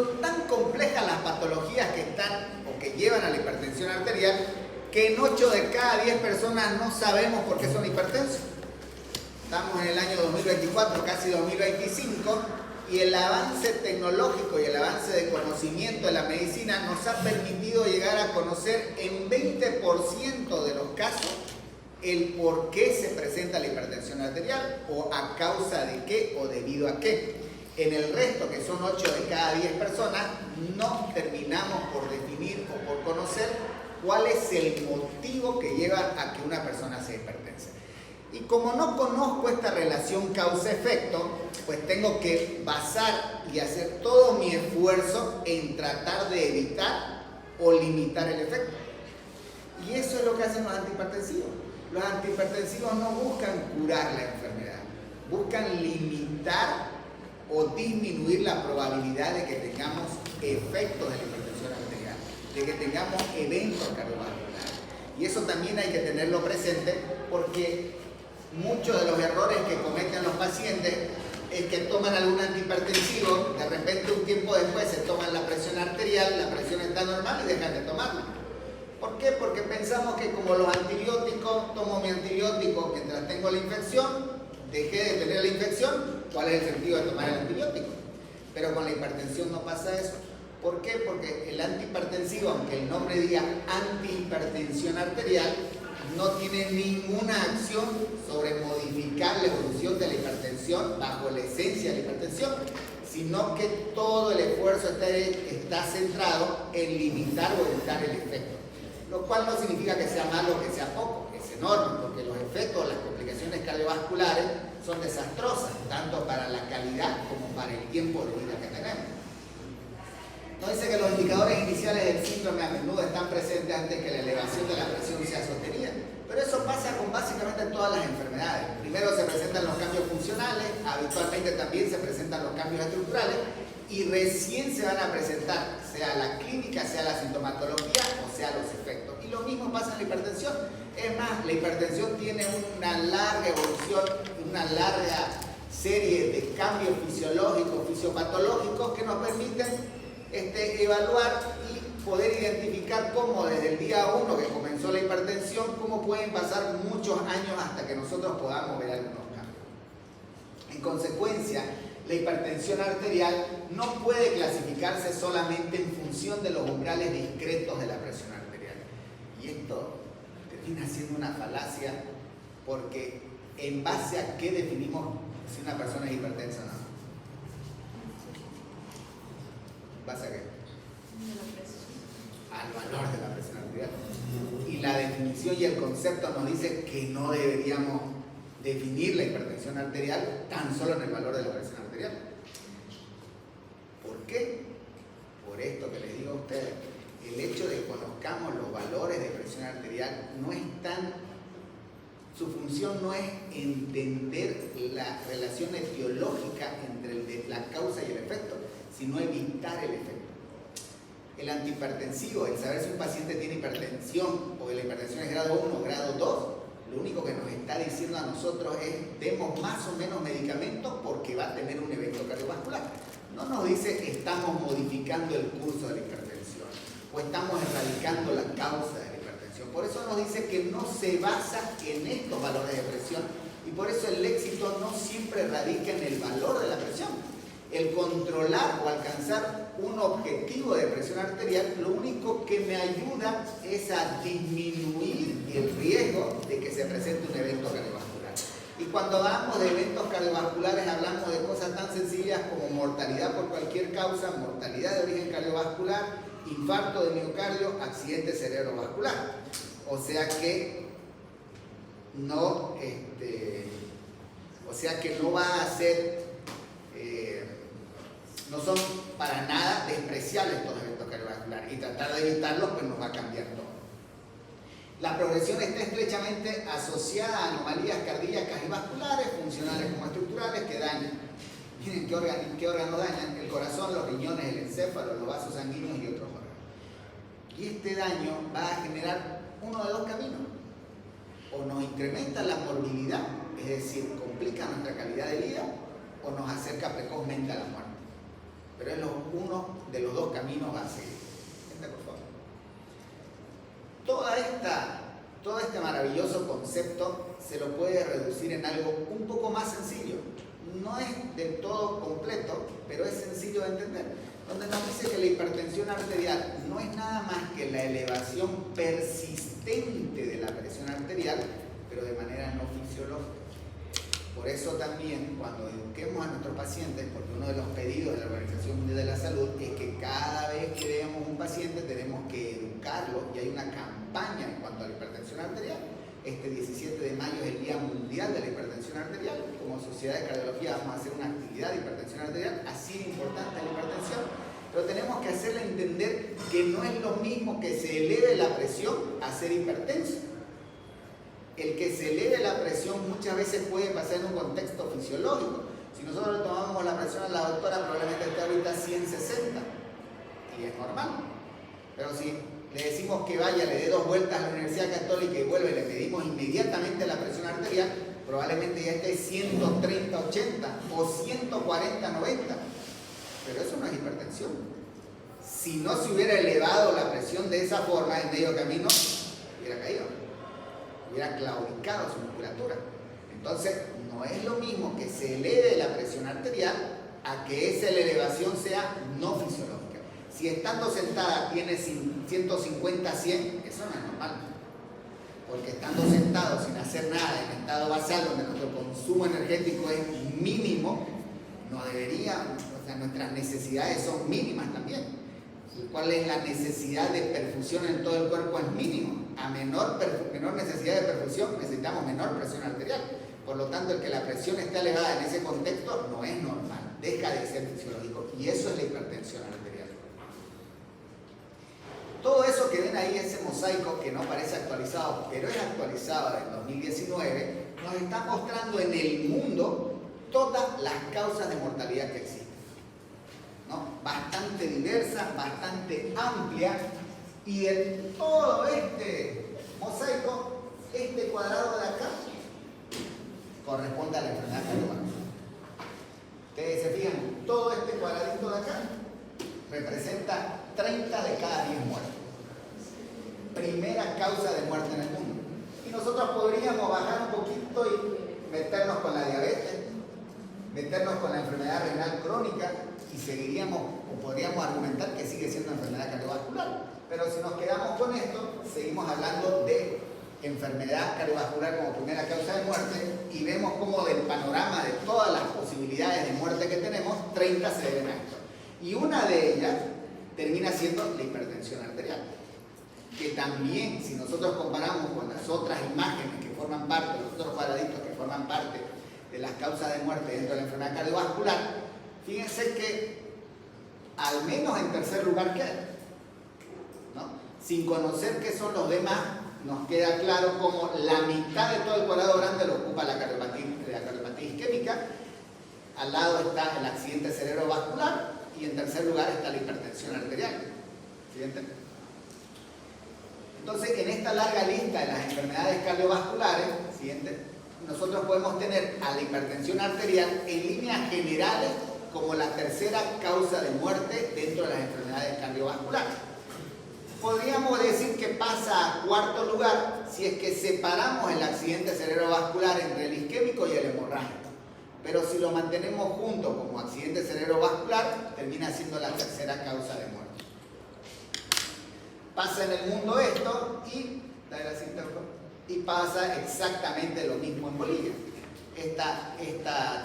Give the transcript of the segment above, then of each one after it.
Son tan complejas las patologías que están o que llevan a la hipertensión arterial que en 8 de cada 10 personas no sabemos por qué son hipertensos. Estamos en el año 2024, casi 2025, y el avance tecnológico y el avance de conocimiento de la medicina nos ha permitido llegar a conocer en 20% de los casos el por qué se presenta la hipertensión arterial, o a causa de qué o debido a qué. En el resto, que son 8 de cada 10 personas, no terminamos por definir o por conocer cuál es el motivo que lleva a que una persona sea hipertensa. Y como no conozco esta relación causa-efecto, pues tengo que basar y hacer todo mi esfuerzo en tratar de evitar o limitar el efecto. Y eso es lo que hacen los antihipertensivos. Los antihipertensivos no buscan curar la enfermedad, buscan limitar o disminuir la probabilidad de que tengamos efectos de la hipertensión arterial, de que tengamos eventos cardiovasculares. Y eso también hay que tenerlo presente, porque muchos de los errores que cometen los pacientes es que toman algún antihipertensivo, de repente un tiempo después se toman la presión arterial, la presión está normal y dejan de tomarla. ¿Por qué? Porque pensamos que como los antibióticos, tomo mi antibiótico mientras tengo la infección, dejé de tener la infección, ¿cuál es el sentido de tomar el antibiótico? Pero con la hipertensión no pasa eso. ¿Por qué? Porque el antihipertensivo, aunque el nombre diga antihipertensión arterial, no tiene ninguna acción sobre modificar la evolución de la hipertensión bajo la esencia de la hipertensión, sino que todo el esfuerzo está centrado en limitar o evitar el efecto. Lo cual no significa que sea malo o que sea poco, es enorme, porque los efectos, las complicaciones cardiovasculares son desastrosas, tanto para la calidad como para el tiempo de vida que tenemos. No dice que los indicadores iniciales del síndrome a menudo están presentes antes que la elevación de la presión sea sostenida, pero eso pasa con básicamente todas las enfermedades. Primero se presentan los cambios funcionales, habitualmente también se presentan los cambios estructurales, y recién se van a presentar, sea la clínica, sea la sintomatología o sea los efectos. Y lo mismo pasa en la hipertensión. Es más, la hipertensión tiene una larga evolución, una larga serie de cambios fisiológicos, fisiopatológicos que nos permiten evaluar y poder identificar cómo desde el día 1 que comenzó la hipertensión, cómo pueden pasar muchos años hasta que nosotros podamos ver algunos cambios. En consecuencia, la hipertensión arterial no puede clasificarse solamente en función de los umbrales discretos de la presión arterial. Y esto termina siendo una falacia, porque ¿en base a qué definimos si una persona es hipertensa o no? ¿En base a qué? Al valor de la presión arterial. Y la definición y el concepto nos dice que no deberíamos definir la hipertensión arterial tan solo en el valor de la presión arterial. ¿Por qué? Por esto que les digo a ustedes. El hecho de que conozcamos los valores de presión arterial no es su función no es entender la relación etiológica entre la causa y el efecto, sino evitar el efecto. El antihipertensivo, el saber si un paciente tiene hipertensión o la hipertensión es grado 1 o grado 2, lo único que nos está diciendo a nosotros es demos más o menos medicamentos porque va a tener un evento cardiovascular. No nos dice que estamos modificando el curso de la hipertensión o estamos erradicando la causa de la hipertensión. Por eso nos dice que no se basa en estos valores de presión, y por eso el éxito no siempre radica en el valor de la presión. El controlar o alcanzar un objetivo de presión arterial, lo único que me ayuda es a disminuir el riesgo de que se presente un evento cardiovascular. Y cuando hablamos de eventos cardiovasculares, hablamos de cosas tan sencillas como mortalidad por cualquier causa, mortalidad de origen cardiovascular, infarto de miocardio, accidente cerebrovascular. O sea que no va a ser no son para nada despreciables estos eventos cardiovasculares, y tratar de evitarlos pues nos va a cambiar todo. La progresión está estrechamente asociada a anomalías cardíacas y vasculares, funcionales como estructurales, que dañan. Miren qué órganos dañan: el corazón, los riñones, el encéfalo, los vasos sanguíneos y otros órganos. Y este daño va a generar uno de dos caminos: o nos incrementa la morbilidad, es decir, complica nuestra calidad de vida, o nos acerca precozmente a la muerte. pero es uno de los dos caminos a seguir. Gente, por favor. Todo este maravilloso concepto se lo puede reducir en algo un poco más sencillo. No es del todo completo, pero es sencillo de entender. Donde nos dice que la hipertensión arterial no es nada más que la elevación persistente de la presión arterial, pero de manera no fisiológica. Por eso también, cuando eduquemos a nuestros pacientes, porque uno de los pedidos de la Organización Mundial de la Salud es que cada vez que veamos un paciente tenemos que educarlo, y hay una campaña en cuanto a la hipertensión arterial. Este 17 de mayo es el Día Mundial de la Hipertensión Arterial. Como Sociedad de Cardiología vamos a hacer una actividad de hipertensión arterial, así de importante la hipertensión, pero tenemos que hacerle entender que no es lo mismo que se eleve la presión a ser hipertenso. El que se eleve la presión muchas veces puede pasar en un contexto fisiológico. Si nosotros le tomamos la presión a la doctora, probablemente esté ahorita 160, y es normal. Pero si le decimos que vaya, le dé 2 vueltas a la Universidad Católica y vuelve, le pedimos inmediatamente la presión arterial, probablemente ya esté 130, 80 o 140, 90. Pero eso no es hipertensión. Si no se hubiera elevado la presión de esa forma, en medio camino hubiera caído, hubiera claudicado su musculatura. Entonces, no es lo mismo que se eleve la presión arterial a que esa elevación sea no fisiológica. Si estando sentada tiene 150, 100, eso no es normal. Porque estando sentado sin hacer nada, en estado basal, donde nuestro consumo energético es mínimo, no debería, o sea, nuestras necesidades son mínimas también. ¿Cuál es la necesidad de perfusión en todo el cuerpo? Es mínimo. A menor necesidad de perfusión necesitamos menor presión arterial. Por lo tanto, el que la presión esté elevada en ese contexto no es normal, deja de ser fisiológico, y eso es la hipertensión arterial. Todo eso que ven ahí, ese mosaico que no parece actualizado, pero es actualizado en 2019, nos está mostrando en el mundo todas las causas de mortalidad que existen, ¿no? Bastante diversa, bastante amplia, y en todo este mosaico, este cuadrado de acá corresponde a la enfermedad cardiovascular. Ustedes se fijan, todo este cuadradito de acá representa 30 de cada 10 muertes. Primera causa de muerte en el mundo. Y nosotros podríamos bajar un poquito y meternos con la diabetes, meternos con la enfermedad renal crónica, y seguiríamos, o podríamos argumentar que sigue siendo enfermedad cardiovascular. Pero si nos quedamos con esto, seguimos hablando de enfermedad cardiovascular como primera causa de muerte, y vemos cómo del panorama de todas las posibilidades de muerte que tenemos, 30 se deben a esto. Y una de ellas termina siendo la hipertensión arterial, que también, si nosotros comparamos con las otras imágenes que forman parte, los otros cuadraditos que forman parte de las causas de muerte dentro de la enfermedad cardiovascular, fíjense que al menos en tercer lugar queda, ¿no? Sin conocer qué son los demás, nos queda claro cómo la mitad de todo el cuadrado grande lo ocupa la cardiopatía isquémica, al lado está el accidente cerebrovascular, y en tercer lugar está la hipertensión arterial. ¿Siguiente? Entonces, en esta larga lista de las enfermedades cardiovasculares, siguiente, nosotros podemos tener a la hipertensión arterial en líneas generales como la tercera causa de muerte dentro de las enfermedades cardiovasculares. Podríamos decir que pasa a cuarto lugar si es que separamos el accidente cerebrovascular entre el isquémico y el hemorrágico. Pero si lo mantenemos junto como accidente cerebrovascular, termina siendo la tercera causa de muerte. Pasa en el mundo esto y pasa exactamente lo mismo en Bolivia. Esta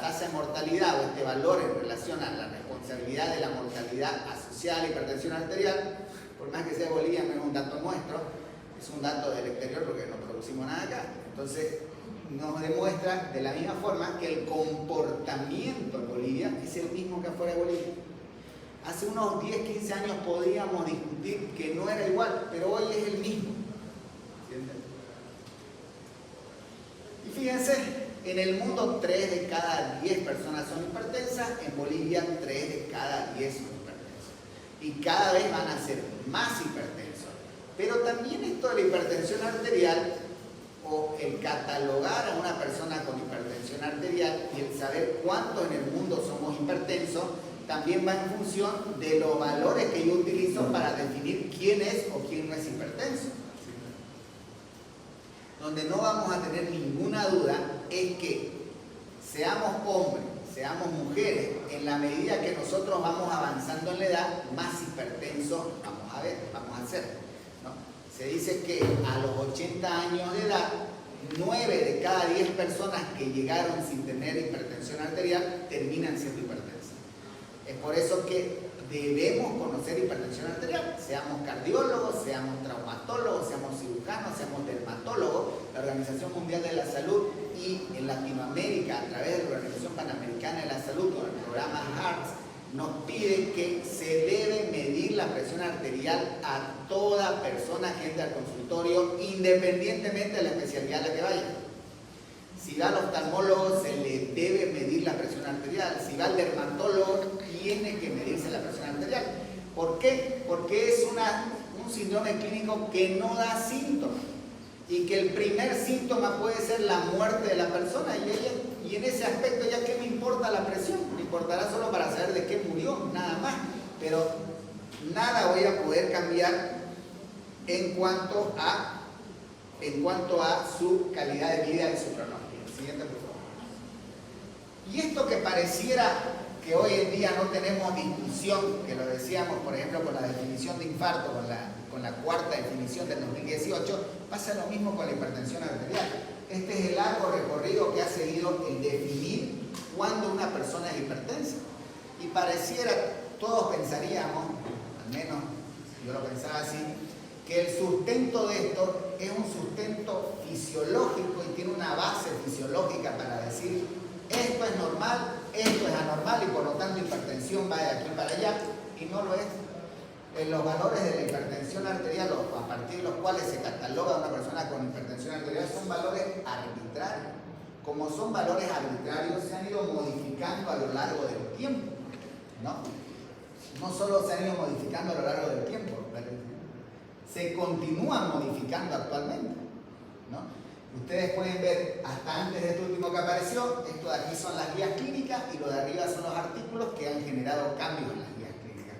tasa de mortalidad o este valor en relación a la responsabilidad de la mortalidad asociada a la hipertensión arterial, por más que sea Bolivia, no es un dato nuestro, es un dato del exterior porque no producimos nada acá. Entonces, nos demuestra de la misma forma que el comportamiento en Bolivia es el mismo que afuera de Bolivia. Hace unos 10, 15 años podríamos discutir que no era igual, pero hoy es el mismo. ¿Entienden? Y fíjense, en el mundo 3 de cada 10 personas son hipertensas, en Bolivia 3 de cada 10 son hipertensas. Y cada vez van a ser más hipertensos. Pero también esto de la hipertensión arterial, o el catalogar a una persona con hipertensión arterial y el saber cuántos en el mundo somos hipertensos, también va en función de los valores que yo utilizo para definir quién es o quién no es hipertenso. Donde no vamos a tener ninguna duda es que seamos hombres, seamos mujeres, en la medida que nosotros vamos avanzando en la edad, más hipertensos vamos a ser, ¿no? Se dice que a los 80 años de edad, 9 de cada 10 personas que llegaron sin tener hipertensión arterial terminan siendo hipertensas. Es por eso que debemos conocer hipertensión arterial, seamos cardiólogos, seamos traumatólogos, seamos cirujanos, seamos dermatólogos. La Organización Mundial de la Salud y en Latinoamérica, a través de la Organización Panamericana de la Salud, con el programa HEARTS, nos pide que se debe medir la presión arterial a toda persona que entre al consultorio, independientemente de la especialidad a la que vaya. Si va al oftalmólogo, se le debe medir la presión arterial. Si va al dermatólogo, tiene que medirse la presión arterial. ¿Por qué? Porque es un síndrome clínico que no da síntomas y que el primer síntoma puede ser la muerte de la persona. Y en ese aspecto, ¿ya qué me importa la presión? Me importará solo para saber de qué murió, nada más. Pero nada voy a poder cambiar en cuanto a su calidad de vida y su pronóstico. Siguiente, por favor. Y esto que pareciera que hoy en día no tenemos discusión, que lo decíamos, por ejemplo, con la definición de infarto, con la cuarta definición del 2018, pasa lo mismo con la hipertensión arterial. Este es el largo recorrido que ha seguido el definir cuándo una persona es hipertensa. Y pareciera, todos pensaríamos, al menos yo lo pensaba así, que el sustento de esto es un sustento fisiológico y tiene una base fisiológica para decir esto es normal, esto es anormal y por lo tanto hipertensión va de aquí para allá, y no lo es. Los valores de la hipertensión arterial, a partir de los cuales se cataloga a una persona con hipertensión arterial, son valores arbitrarios. Como son valores arbitrarios, se han ido modificando a lo largo del tiempo, ¿no? No solo se han ido modificando a lo largo del tiempo, se continúan modificando actualmente, ¿no? Ustedes pueden ver, hasta antes de este último que apareció, esto de aquí son las guías clínicas y lo de arriba son los artículos que han generado cambios en las guías clínicas.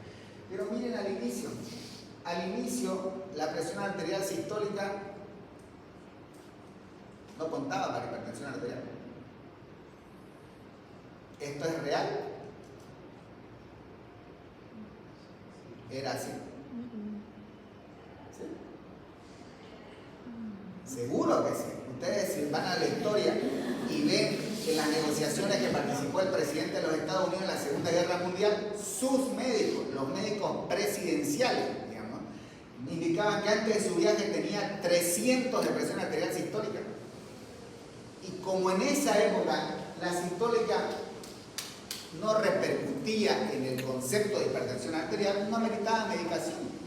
Pero miren al inicio la presión arterial sistólica no contaba para hipertensión arterial. ¿Esto es real? ¿Era así? Seguro que sí. Ustedes, si van a la historia y ven en las negociaciones que participó el presidente de los Estados Unidos en la Segunda Guerra Mundial, sus médicos, los médicos presidenciales, digamos, indicaban que antes de su viaje tenía 300 de presión arterial sistólica. Y como en esa época la sistólica no repercutía en el concepto de hipertensión arterial, no ameritaba medicación.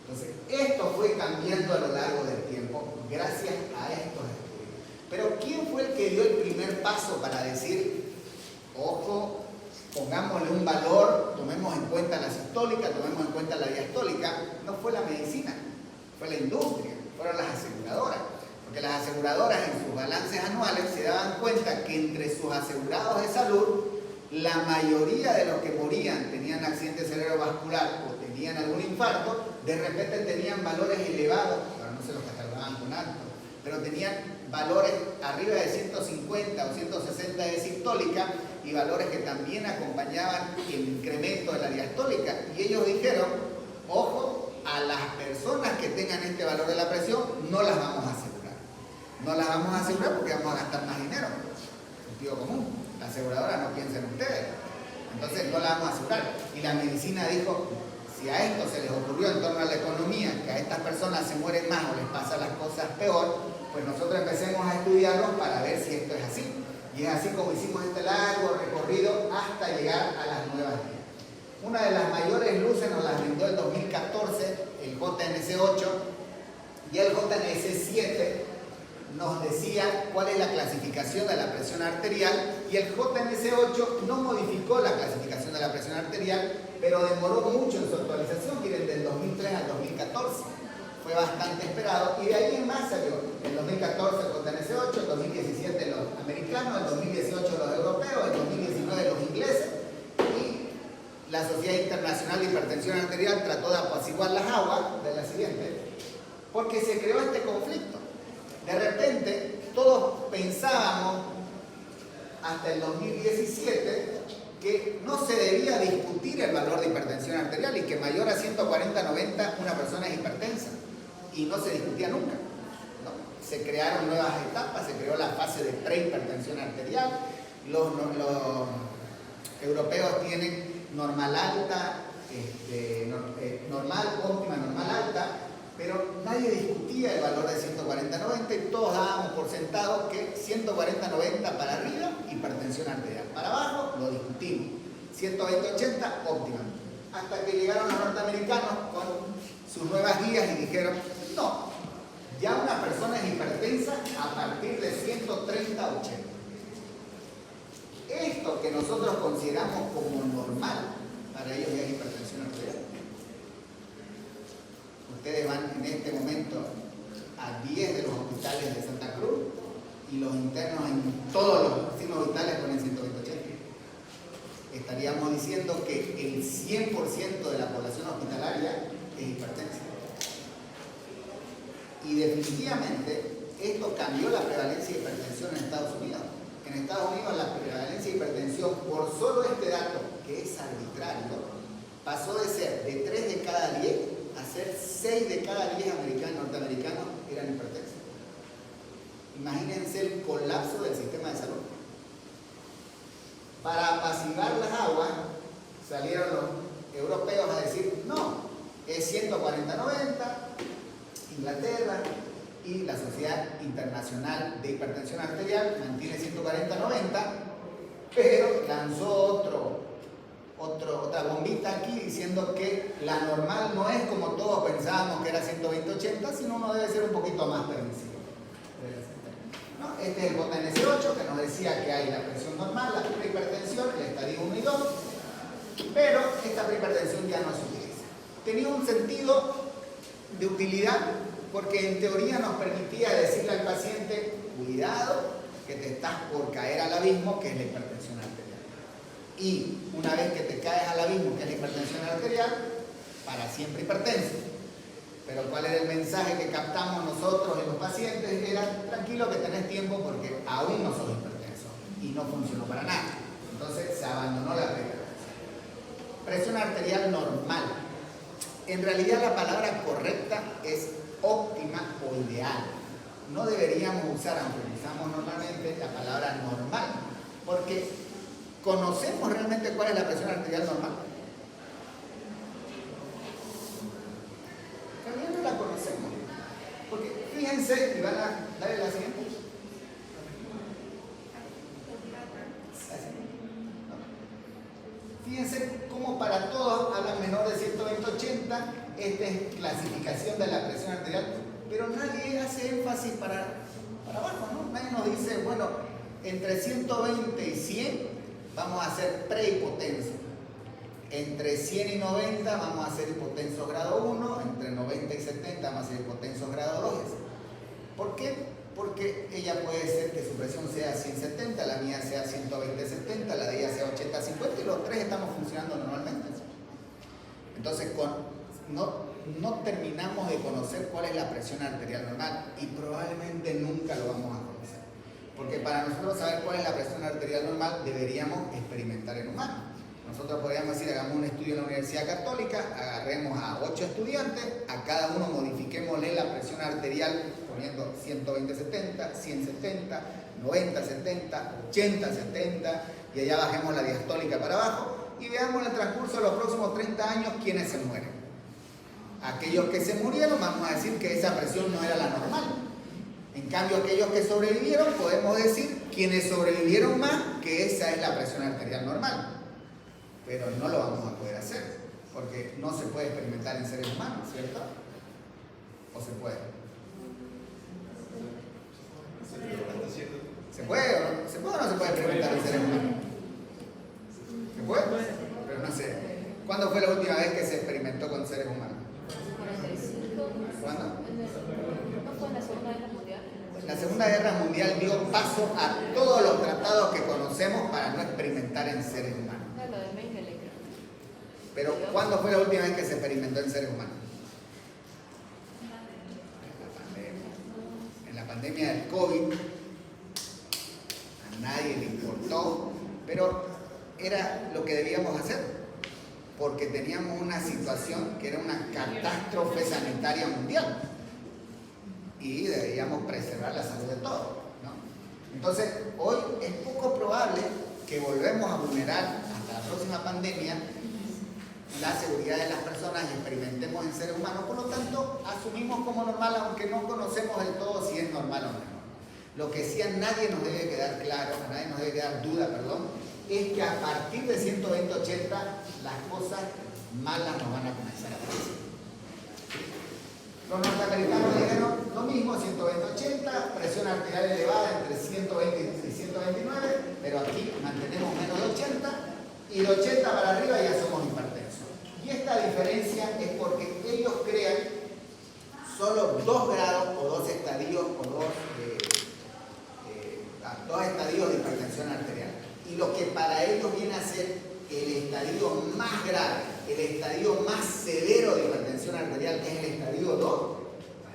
Entonces, esto fue cambiando a lo largo del tiempo gracias a estos estudios. Pero ¿quién fue el que dio el primer paso para decir, ojo, pongámosle un valor, tomemos en cuenta la sistólica, tomemos en cuenta la diastólica? No fue la medicina, fue la industria, fueron las aseguradoras. Porque las aseguradoras en sus balances anuales se daban cuenta que entre sus asegurados de salud, la mayoría de los que morían tenían accidente cerebrovascular o tenían algún infarto, de repente tenían valores elevados, ahora no se los catalogaban con alto, pero tenían valores arriba de 150 o 160 de sistólica y valores que también acompañaban el incremento de la diastólica. Y ellos dijeron, ojo, a las personas que tengan este valor de la presión no las vamos a asegurar. No las vamos a asegurar porque vamos a gastar más dinero. Sentido común. La aseguradora no piensa en ustedes. Entonces no la vamos a asegurar. Y la medicina dijo, si a esto se les ocurrió en torno a la economía, que a estas personas se mueren más o les pasan las cosas peor, pues nosotros empecemos a estudiarlos para ver si esto es así. Y es así como hicimos este largo recorrido hasta llegar a las nuevas guías. Una de las mayores luces nos las brindó el 2014, el JNS8, y el JNS7 nos decía cuál es la clasificación de la presión arterial, y el JNS8 no modificó la clasificación de la presión arterial, pero demoró mucho en su actualización, miren, del 2003 al 2014. Fue bastante esperado, y de ahí en más salió el 2014 el JNS8, el 2017 los americanos, el 2018 los europeos, el 2019 los ingleses, la Sociedad Internacional de Hipertensión Arterial trató de apaciguar las aguas de la siguiente, porque se creó este conflicto. De repente, todos pensábamos hasta el 2017 que no se debía discutir el valor de hipertensión arterial y que mayor a 140/90 una persona es hipertensa, y no se discutía nunca, ¿no? Se crearon nuevas etapas, se creó la fase de prehipertensión arterial. Los europeos tienen normal alta, normal, óptima, normal alta, pero nadie discutía el valor de 140/90 y todos dábamos por sentado que 140/90 para arriba, hipertensión arterial. Para abajo, lo discutimos. 120/80, óptima. Hasta que llegaron los norteamericanos con sus nuevas guías y dijeron, no, ya una persona es hipertensa a partir de 130/80. Esto que nosotros consideramos como normal, para ellos ya es hipertensión arterial. Ustedes van en este momento a 10 de los hospitales de Santa Cruz y los internos en todos los signos vitales ponen 120/80. Estaríamos diciendo que el 100% de la población hospitalaria es hipertensa. Y definitivamente esto cambió la prevalencia de hipertensión en Estados Unidos. En Estados Unidos la prevalencia de hipertensión, por solo este dato, que es arbitrario, pasó de ser de 3 de cada 10 a ser 6 de cada 10 norteamericanos eran hipertensos. Imagínense el colapso del sistema de salud. Para apaciguar las aguas, salieron los europeos a decir, no, es 140/90, Inglaterra, y la Sociedad Internacional de Hipertensión Arterial mantiene 140/90, pero lanzó otra bombita aquí diciendo que la normal no es como todos pensábamos que era 120/80, sino uno debe ser un poquito más permisivo. ¿No? Este es el JNS8 que nos decía que hay la presión normal, la prehipertensión, el estadio 1 y 2, pero esta prehipertensión ya no se utiliza. Tenía un sentido de utilidad porque en teoría nos permitía decirle al paciente, cuidado, que te estás por caer al abismo, que es la hipertensión arterial. Y una vez que te caes al abismo, que es la hipertensión arterial, para siempre hipertenso. Pero ¿cuál era el mensaje que captamos nosotros en los pacientes? Era, tranquilo que tenés tiempo porque aún no sos hipertenso. Y no funcionó para nada. Entonces se abandonó la prehipertensión. Presión arterial normal. En realidad la palabra correcta es óptima o ideal. No deberíamos usar, aunque usamos normalmente, la palabra normal, porque ¿conocemos realmente cuál es la presión arterial normal? También no la conocemos, porque fíjense, y van a darle la siguiente. Fíjense cómo para todos hablan menor de 120/80. Esta es clasificación de la presión arterial, pero nadie hace énfasis para abajo, ¿no? Nadie nos dice, bueno, entre 120 y 100 vamos a ser prehipotensos. Entre 100 y 90 vamos a ser hipotensos grado 1, entre 90 y 70 vamos a ser hipotensos grado 2. ¿Por qué? Porque ella puede ser que su presión sea 170, la mía sea 120/70, la de ella sea 80/50 y los tres estamos funcionando normalmente. Entonces, no terminamos de conocer cuál es la presión arterial normal y probablemente nunca lo vamos a conocer. Porque para nosotros saber cuál es la presión arterial normal deberíamos experimentar en humanos. Nosotros podríamos decir, hagamos un estudio en la Universidad Católica, agarremos a 8 estudiantes, a cada uno modifiquémosle la presión arterial poniendo 120/70, 100/70, 90/70, 80/70 y allá bajemos la diastólica para abajo y veamos en el transcurso de los próximos 30 años quiénes se mueren. Aquellos que se murieron, vamos a decir que esa presión no era la normal. En cambio, aquellos que sobrevivieron, podemos decir quienes sobrevivieron más, que esa es la presión arterial normal. Pero no lo vamos a poder hacer, porque no se puede experimentar en seres humanos, ¿cierto? ¿O se puede? ¿Se puede o no? ¿Se puede o no se puede experimentar en seres humanos? ¿Se puede? Pero no sé. ¿Cuándo fue la última vez que se experimentó con seres humanos? ¿Cuándo? ¿No fue en la Segunda Guerra Mundial? La Segunda Guerra Mundial dio paso a todos los tratados que conocemos para no experimentar en seres humanos. Lo de Mengele, creo. Pero ¿cuándo fue la última vez que se experimentó en seres humanos? En la pandemia del COVID. A nadie le importó, pero era lo que debíamos hacer, porque teníamos una situación que era una catástrofe sanitaria mundial y debíamos preservar la salud de todos, ¿no? Entonces, hoy es poco probable que volvemos a vulnerar hasta la próxima pandemia la seguridad de las personas y experimentemos en seres humanos. Por lo tanto, asumimos como normal, aunque no conocemos del todo si es normal o no. Lo que sí a nadie nos debe quedar claro, a nadie nos debe quedar duda, es que a partir de 120-80 las cosas malas nos van a comenzar a aparecer. Los norteamericanos dijeron lo mismo, 120-80, presión arterial elevada entre 120 y 129, pero aquí mantenemos menos de 80 y de 80 para arriba ya somos hipertensos. Y esta diferencia es porque ellos crean solo 2 grados o 2 estadios o dos estadios de hipertensión arterial. Y lo que para ellos viene a ser el estadio más grave, el estadio más severo de hipertensión arterial, que es el estadio 2,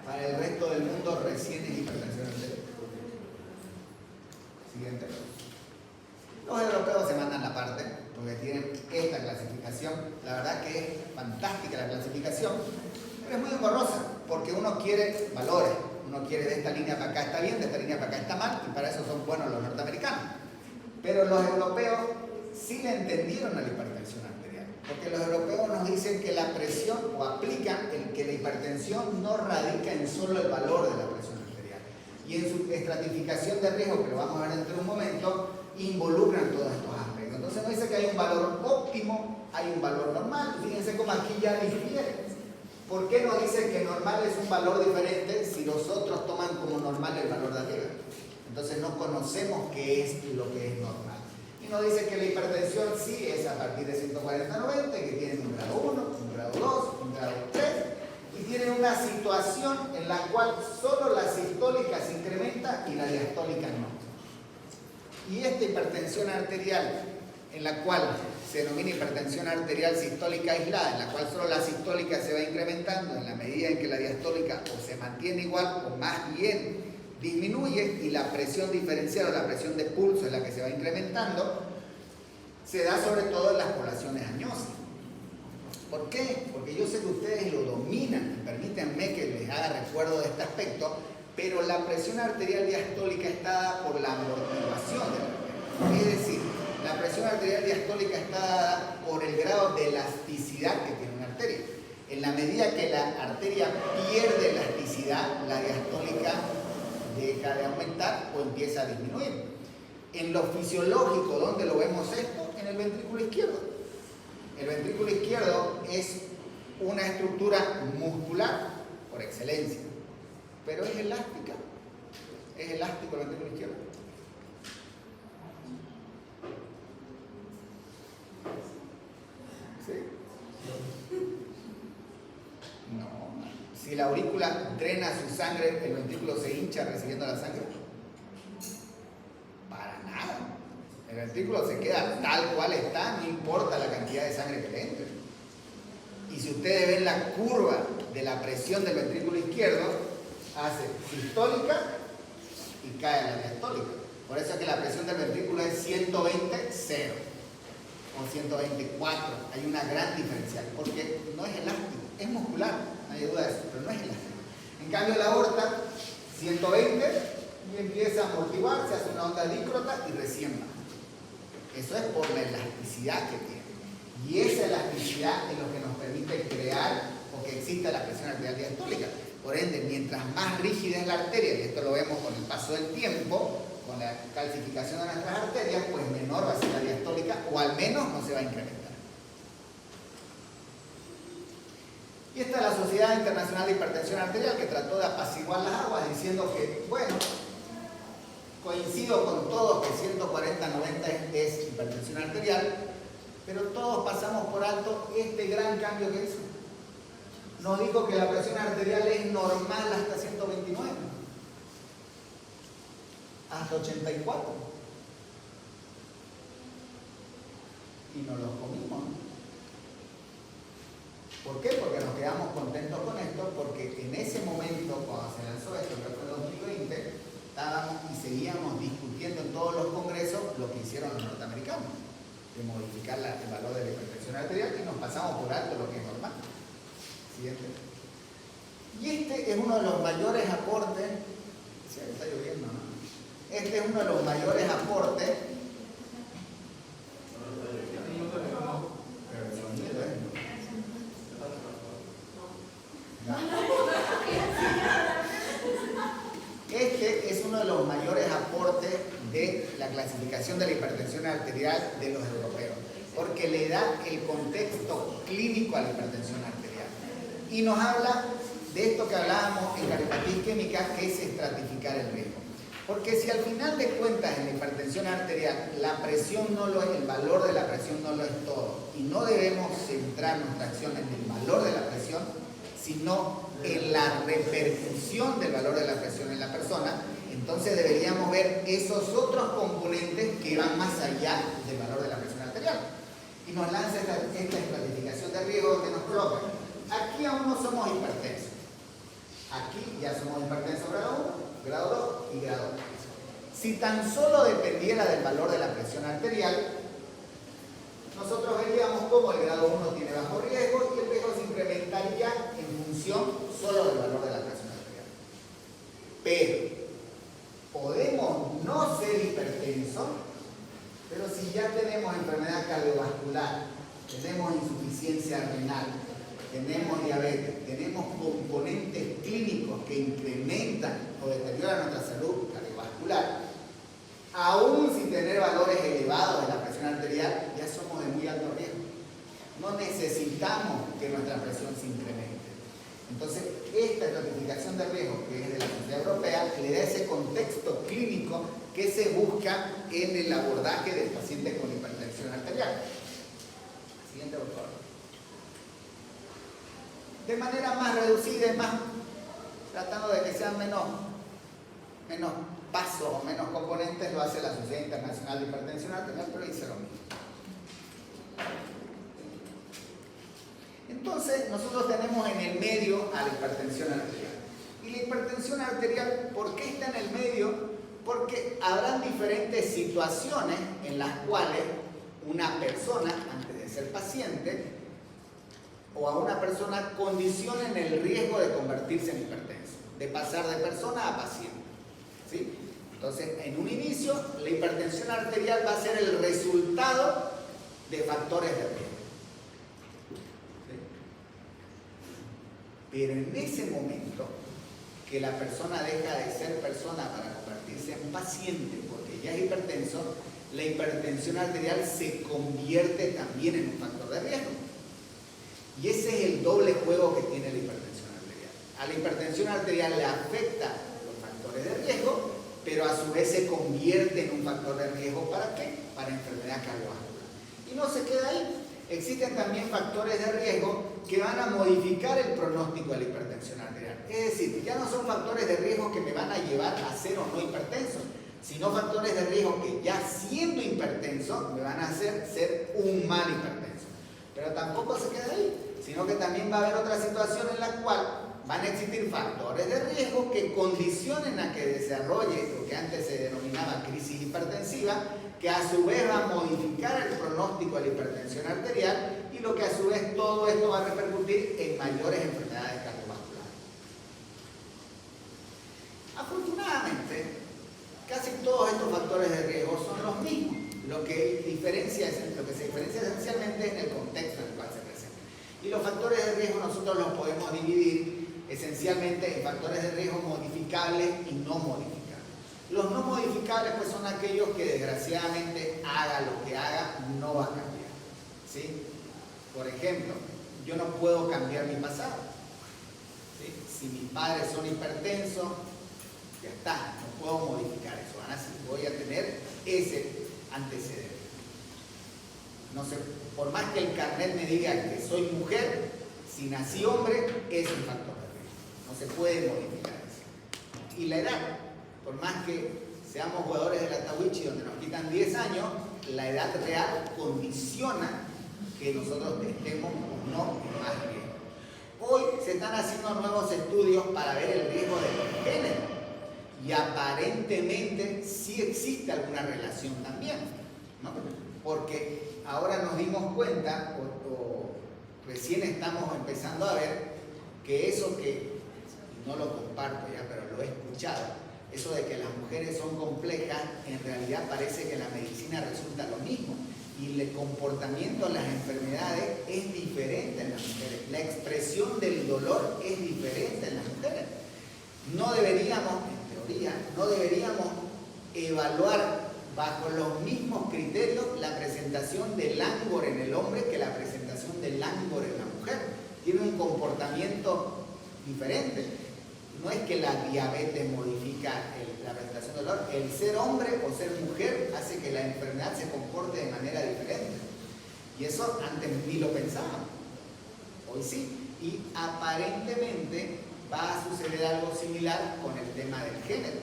para el resto del mundo recién es hipertensión arterial. Siguiente. Los europeos se mandan la parte, porque tienen esta clasificación. La verdad que es fantástica la clasificación, pero es muy engorrosa, porque uno quiere valores. Uno quiere de esta línea para acá está bien, de esta línea para acá está mal, y para eso son buenos los norteamericanos. Pero los europeos sí le entendieron a la hipertensión arterial, porque los europeos nos dicen que la presión, o aplican que la hipertensión no radica en solo el valor de la presión arterial, y en su estratificación de riesgo, que lo vamos a ver dentro de un momento, involucran todos estos aspectos. Entonces nos dice que hay un valor óptimo, hay un valor normal. Fíjense cómo aquí ya difiere. ¿Por qué nos dicen que normal es un valor diferente si los otros toman como normal el valor de arriba? Entonces no conocemos qué es lo que es normal. Y nos dice que la hipertensión sí es a partir de 140-90, que tienen un grado 1, un grado 2, un grado 3, y tienen una situación en la cual solo la sistólica se incrementa y la diastólica no. Y esta hipertensión arterial, en la cual se denomina hipertensión arterial sistólica aislada, en la cual solo la sistólica se va incrementando en la medida en que la diastólica o se mantiene igual o más bien disminuye, y la presión diferencial o la presión de pulso es la que se va incrementando, se da sobre todo en las poblaciones añosas. ¿Por qué? Porque yo sé que ustedes lo dominan, y permítanme que les haga recuerdo de este aspecto, pero la presión arterial diastólica está dada por la amortiguación de la arteria. Es decir, la presión arterial diastólica está dada por el grado de elasticidad que tiene una arteria. En la medida que la arteria pierde elasticidad, la diastólica deja de aumentar o empieza a disminuir. En lo fisiológico, ¿dónde lo vemos esto? En el ventrículo izquierdo. El ventrículo izquierdo es una estructura muscular por excelencia, pero es elástica. Es elástico el ventrículo izquierdo. ¿Sí? No. Si la aurícula drena su sangre, ¿el ventrículo se hincha recibiendo la sangre? Para nada. El ventrículo se queda tal cual está, no importa la cantidad de sangre que le entre. Y si ustedes ven la curva de la presión del ventrículo izquierdo, hace sistólica y cae a la diastólica. Por eso es que la presión del ventrículo es 120, 0. O 124, hay una gran diferencia, porque no es elástico, es muscular, no hay duda de eso, pero no es elástico. En cambio la aorta, 120, y empieza a amortiguar, se hace una onda dícrota y recién baja. Eso es por la elasticidad que tiene. Y esa elasticidad es lo que nos permite crear o que exista la presión arterial diastólica. Por ende, mientras más rígida es la arteria, y esto lo vemos con el paso del tiempo, con la calcificación de nuestras arterias, pues menor va a ser la diastólica, o al menos no se va a incrementar. Y esta es la Sociedad Internacional de Hipertensión Arterial, que trató de apaciguar las aguas diciendo que, bueno, coincido con todos que 140-90 es hipertensión arterial, pero todos pasamos por alto este gran cambio que hizo. Nos dijo que la presión arterial es normal hasta 129. Hasta 84. Y nos los comimos. ¿Por qué? Porque nos quedamos contentos con esto, porque en ese momento, cuando se lanzó esto, que fue en 2020, estábamos y seguíamos discutiendo en todos los congresos lo que hicieron los norteamericanos, de modificar el valor de la hipertensión arterial, y nos pasamos por alto lo que es normal. Siguiente. Y este es uno de los mayores aportes, sí, está lloviendo, ¿no? Este es uno de los mayores aportes. Este es uno de los mayores aportes de la clasificación de la hipertensión arterial de los europeos, porque le da el contexto clínico a la hipertensión arterial. Y nos habla de esto que hablábamos en cardiopatía isquémica, que es estratificar el riesgo. Porque si al final de cuentas en la hipertensión arterial la presión no lo es, el valor de la presión no lo es todo, y no debemos centrar nuestra acción en el valor de la presión, sino en la repercusión del valor de la presión en la persona, entonces deberíamos ver esos otros componentes que van más allá del valor de la presión arterial. Y nos lanza esta estratificación de riesgo que nos coloca. Aquí aún no somos hipertensos. Aquí ya somos hipertensos grado 1, grado 2 y grado 3. Si tan solo dependiera del valor de la presión arterial, nosotros veríamos cómo el grado 1 tiene bajo riesgo y el riesgo se incrementaría en función solo del valor de la presión arterial. Pero podemos no ser hipertensos, pero si ya tenemos enfermedad cardiovascular, tenemos insuficiencia renal, tenemos diabetes, tenemos componentes clínicos que incrementan o deterioran nuestra salud cardiovascular, aún sin tener valores elevados de la presión arterial, ya somos de muy alto riesgo. No necesitamos que nuestra presión se incremente. Entonces, esta estratificación de riesgo, que es de la Sociedad Europea, le da ese contexto clínico que se busca en el abordaje del paciente con hipertensión arterial. Siguiente, por favor. De manera más reducida y más, tratando de que sean menos pasos o menos componentes, lo hace la Sociedad Internacional de Hipertensión Arterial, pero dice lo mismo. Entonces, nosotros tenemos en el medio a la hipertensión arterial. Y la hipertensión arterial, ¿por qué está en el medio? Porque habrán diferentes situaciones en las cuales una persona, antes de ser paciente, o a una persona condicionen el riesgo de convertirse en hipertenso, de pasar de persona a paciente. ¿Sí? Entonces, en un inicio, la hipertensión arterial va a ser el resultado de factores de riesgo. ¿Sí? Pero en ese momento que la persona deja de ser persona para convertirse en paciente, porque ya es hipertenso, la hipertensión arterial se convierte también en un factor de riesgo. Y ese es el doble juego que tiene la hipertensión arterial. A la hipertensión arterial le afecta los factores de riesgo, pero a su vez se convierte en un factor de riesgo. ¿Para qué? Para enfermedad cardiovascular. Y no se queda ahí. Existen también factores de riesgo que van a modificar el pronóstico de la hipertensión arterial. Es decir, ya no son factores de riesgo que me van a llevar a ser o no hipertenso, sino factores de riesgo que ya siendo hipertenso me van a hacer ser un mal hipertenso. Pero tampoco se queda ahí, sino que también va a haber otra situación en la cual van a existir factores de riesgo que condicionen a que desarrolle lo que antes se denominaba crisis hipertensiva, que a su vez va a modificar el pronóstico de la hipertensión arterial y lo que a su vez todo esto va a repercutir en mayores enfermedades cardiovasculares. Afortunadamente, casi todos estos factores de riesgo son los mismos. Lo que se diferencia esencialmente es en el contexto en el cual se presenta. Y los factores de riesgo nosotros los podemos dividir esencialmente en factores de riesgo modificables y no modificables. Los no modificables pues son aquellos que desgraciadamente haga lo que haga, no va a cambiar. ¿Sí? Por ejemplo, yo no puedo cambiar mi pasado. ¿Sí? Si mis padres son hipertensos, ya está, no puedo modificar eso. Ahora sí, voy a tener ese antecedente. No sé, por más que el carnet me diga que soy mujer, si nací hombre, es un factor de riesgo. No se puede modificar eso. Y la edad, por más que seamos jugadores de la Tawichi donde nos quitan 10 años, la edad real condiciona que nosotros estemos o no en más riesgo. se están haciendo nuevos estudios para ver el riesgo de género. Y aparentemente sí existe alguna relación también, ¿no? Porque ahora nos dimos cuenta, o recién estamos empezando a ver, que eso que, no lo comparto ya, pero lo he escuchado, eso de que las mujeres son complejas, en realidad parece que en la medicina resulta lo mismo. Y el comportamiento de las enfermedades es diferente en las mujeres. La expresión del dolor es diferente en las mujeres. No deberíamos, en teoría, no deberíamos evaluar bajo los mismos criterios la presentación del lángor en el hombre que la presentación del lángor en la mujer. Tiene un comportamiento diferente. No es que la diabetes modifica la presentación del dolor. El ser hombre o ser mujer hace que la enfermedad se comporte de manera diferente. Y eso antes ni lo pensábamos. Hoy sí. Y aparentemente va a suceder algo similar con el tema del género,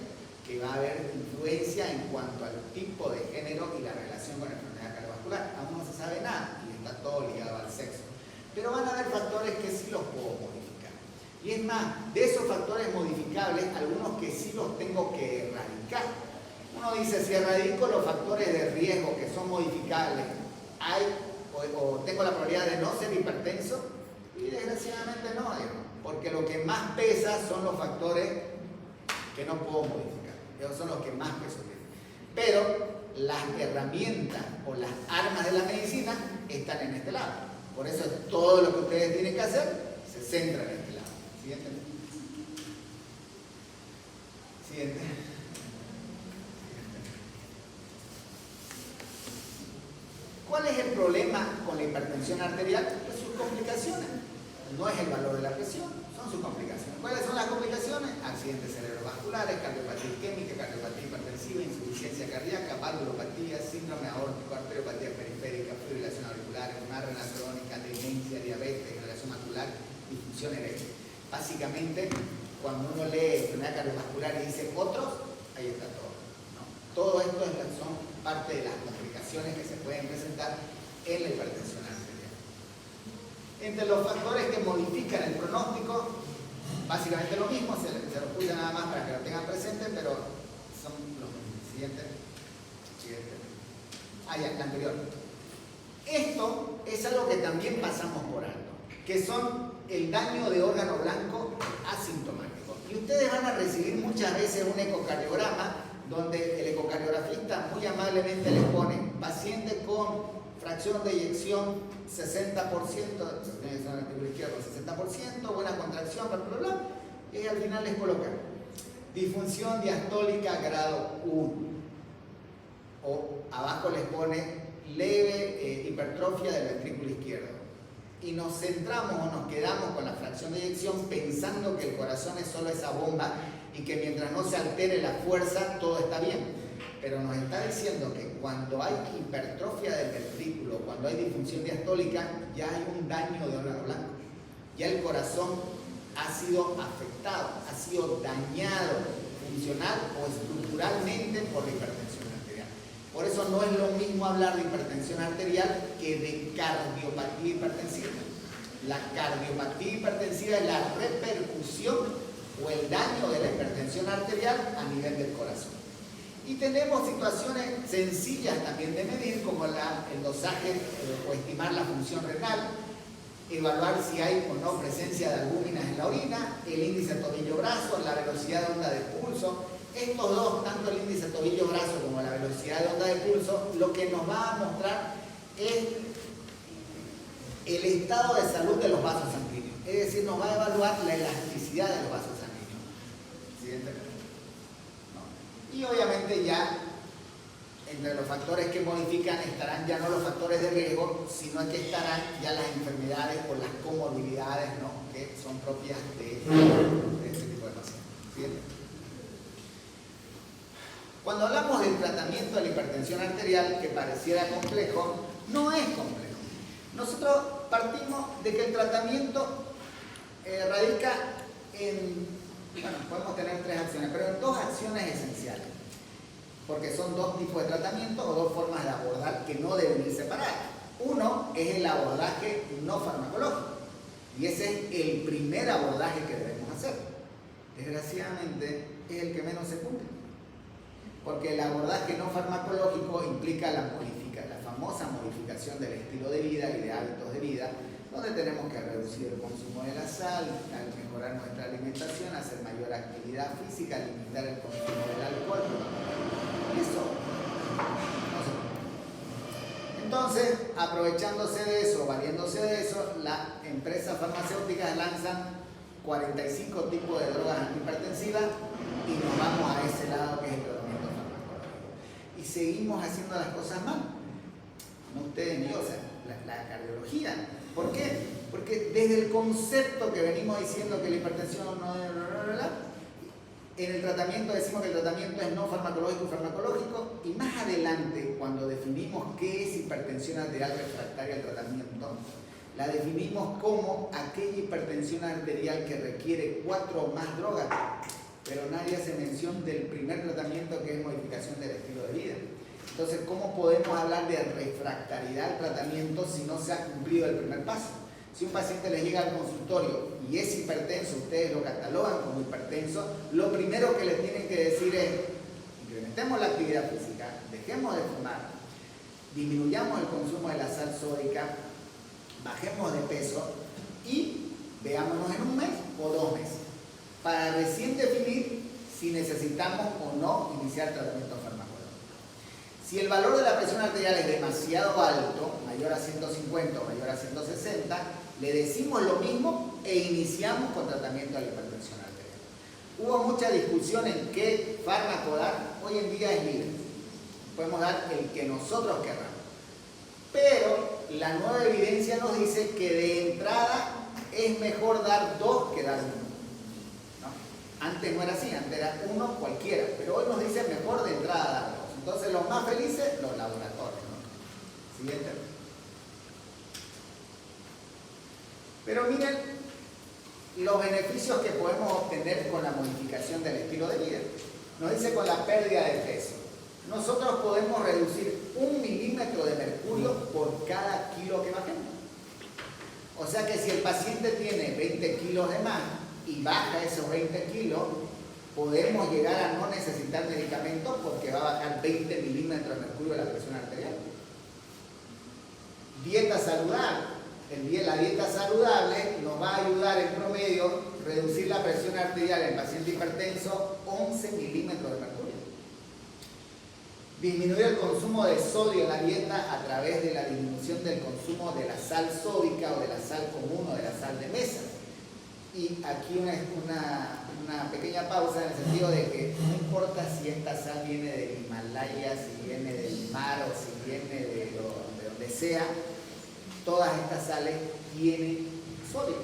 que va a haber influencia en cuanto al tipo de género y la relación con la enfermedad cardiovascular. Aún no se sabe nada y está todo ligado al sexo. Pero van a haber factores que sí los puedo modificar. Y es más, de esos factores modificables, algunos que sí los tengo que erradicar. Uno dice, si erradico los factores de riesgo que son modificables, o tengo la probabilidad de no ser hipertenso, y desgraciadamente no, digamos, porque lo que más pesa son los factores que no puedo modificar. Esos son los que más peso tienen. Pero las herramientas o las armas de la medicina están en este lado. Por eso todo lo que ustedes tienen que hacer se centra en este lado. Siguiente. Siguiente. ¿Cuál es el problema con la hipertensión arterial? Pues sus complicaciones. No es el valor de la presión, son sus complicaciones. ¿Cuáles son las complicaciones? Accidentes cerebrovasculares, cardiopatía isquémica, cardiopatía hipertensiva, insuficiencia cardíaca, valvulopatía, síndrome aórtico, arteriopatía periférica, fibrilación auricular, una renal crónica, demencia, diabetes, degeneración macular, disfunción eréctil. Básicamente, cuando uno lee enfermedad cardiovascular y dice otros, ahí está todo, ¿no? Todo esto son parte de las complicaciones que se pueden presentar en la hipertensión arterial. Entre los factores que modifican el pronóstico, básicamente lo mismo, se los puse nada más para que lo tengan presente, pero son los mismos. Siguiente. Ya, la anterior. Esto es algo que también pasamos por alto, que son el daño de órgano blanco asintomático. Y ustedes van a recibir muchas veces un ecocardiograma donde el ecocardiografista muy amablemente les pone paciente con fracción de eyección 60%, izquierdo 60%, buena contracción, bla, bla, bla, y al final les coloca disfunción diastólica grado 1, o abajo les pone leve hipertrofia del ventrículo izquierdo. Y nos centramos o nos quedamos con la fracción de eyección pensando que el corazón es solo esa bomba y que mientras no se altere la fuerza todo está bien. Pero nos está diciendo que cuando hay hipertrofia del ventrículo, cuando hay disfunción diastólica, ya hay un daño de órgano blanco. Ya el corazón ha sido afectado, ha sido dañado funcional o estructuralmente por la hipertensión arterial. Por eso no es lo mismo hablar de hipertensión arterial que de cardiopatía hipertensiva. La cardiopatía hipertensiva es la repercusión o el daño de la hipertensión arterial a nivel del corazón. Y tenemos situaciones sencillas también de medir, como el dosaje o estimar la función renal, evaluar si hay o no presencia de albúminas en la orina, el índice tobillo-brazo, la velocidad de onda de pulso. Estos dos, tanto el índice tobillo-brazo como la velocidad de onda de pulso, lo que nos va a mostrar es el estado de salud de los vasos sanguíneos. Es decir, nos va a evaluar la elasticidad de los vasos sanguíneos. Siguiente. Y obviamente ya entre los factores que modifican estarán ya no los factores de riesgo, sino que estarán ya las enfermedades o las comorbilidades, ¿no?, que son propias de este tipo de pacientes. ¿Bien? Cuando hablamos del tratamiento de la hipertensión arterial, que pareciera complejo, no es complejo. Nosotros partimos de que el tratamiento radica en... Bueno, podemos tener tres acciones, pero en dos acciones esenciales, porque son dos tipos de tratamiento o dos formas de abordar que no deben ir separadas. Uno es el abordaje no farmacológico, Y ese es el primer abordaje que debemos hacer. Desgraciadamente es el que menos se cumple. Porque el abordaje no farmacológico implica la famosa modificación del estilo de vida y de hábitos de vida, donde tenemos que reducir el consumo de la sal, mejorar nuestra alimentación, hacer mayor actividad física, limitar el consumo del alcohol. Eso no se puede. Entonces, aprovechándose de eso, valiéndose de eso, las empresas farmacéuticas lanzan 45 tipos de drogas antihipertensivas y nos vamos a ese lado que es el tratamiento farmacológico. Y seguimos haciendo las cosas mal. No ustedes ni yo, o sea, la cardiología. ¿Por qué? Porque desde el concepto que venimos diciendo que la hipertensión no es... En el tratamiento decimos que el tratamiento es no farmacológico y farmacológico, y más adelante, cuando definimos qué es hipertensión arterial refractaria al tratamiento, la definimos como aquella hipertensión arterial que requiere 4 o más drogas, pero nadie hace mención del primer tratamiento, que es modificación del estilo de vida. Entonces, ¿cómo podemos hablar de refractariedad al tratamiento si no se ha cumplido el primer paso? Si un paciente les llega al consultorio y es hipertenso, ustedes lo catalogan como hipertenso, lo primero que les tienen que decir es: incrementemos la actividad física, dejemos de fumar, disminuyamos el consumo de la sal sódica, bajemos de peso y veámonos en un mes o 2 meses, para recién definir si necesitamos o no iniciar tratamiento farmacológico. Si el valor de la presión arterial es demasiado alto, mayor a 150 o mayor a 160, le decimos lo mismo e iniciamos con tratamiento de la hipertensión arterial. Hubo mucha discusión en qué fármaco dar. Hoy en día es libre. Podemos dar el que nosotros querramos. Pero la nueva evidencia nos dice que de entrada es mejor dar 2 que dar 1. ¿No? Antes no era así, antes era 1 cualquiera, pero hoy nos dice mejor de entrada dar 2. Entonces los más felices, los laboratorios, ¿no? Siguiente. Pero miren los beneficios que podemos obtener con la modificación del estilo de vida. Nos dice con la pérdida de peso. Nosotros podemos reducir 1 milímetro de mercurio por cada kilo que bajemos. O sea que si el paciente tiene 20 kilos de más y baja esos 20 kilos, podemos llegar a no necesitar medicamentos porque va a bajar 20 milímetros de mercurio de la presión arterial. Dieta saludable. La dieta saludable nos va a ayudar en promedio a reducir la presión arterial en el paciente hipertenso 11 milímetros de mercurio. Disminuir el consumo de sodio en la dieta a través de la disminución del consumo de la sal sódica o de la sal común o de la sal de mesa. Y aquí una pequeña pausa en el sentido de que no importa si esta sal viene del Himalaya, si viene del mar o si viene de donde sea, todas estas sales tienen sodio.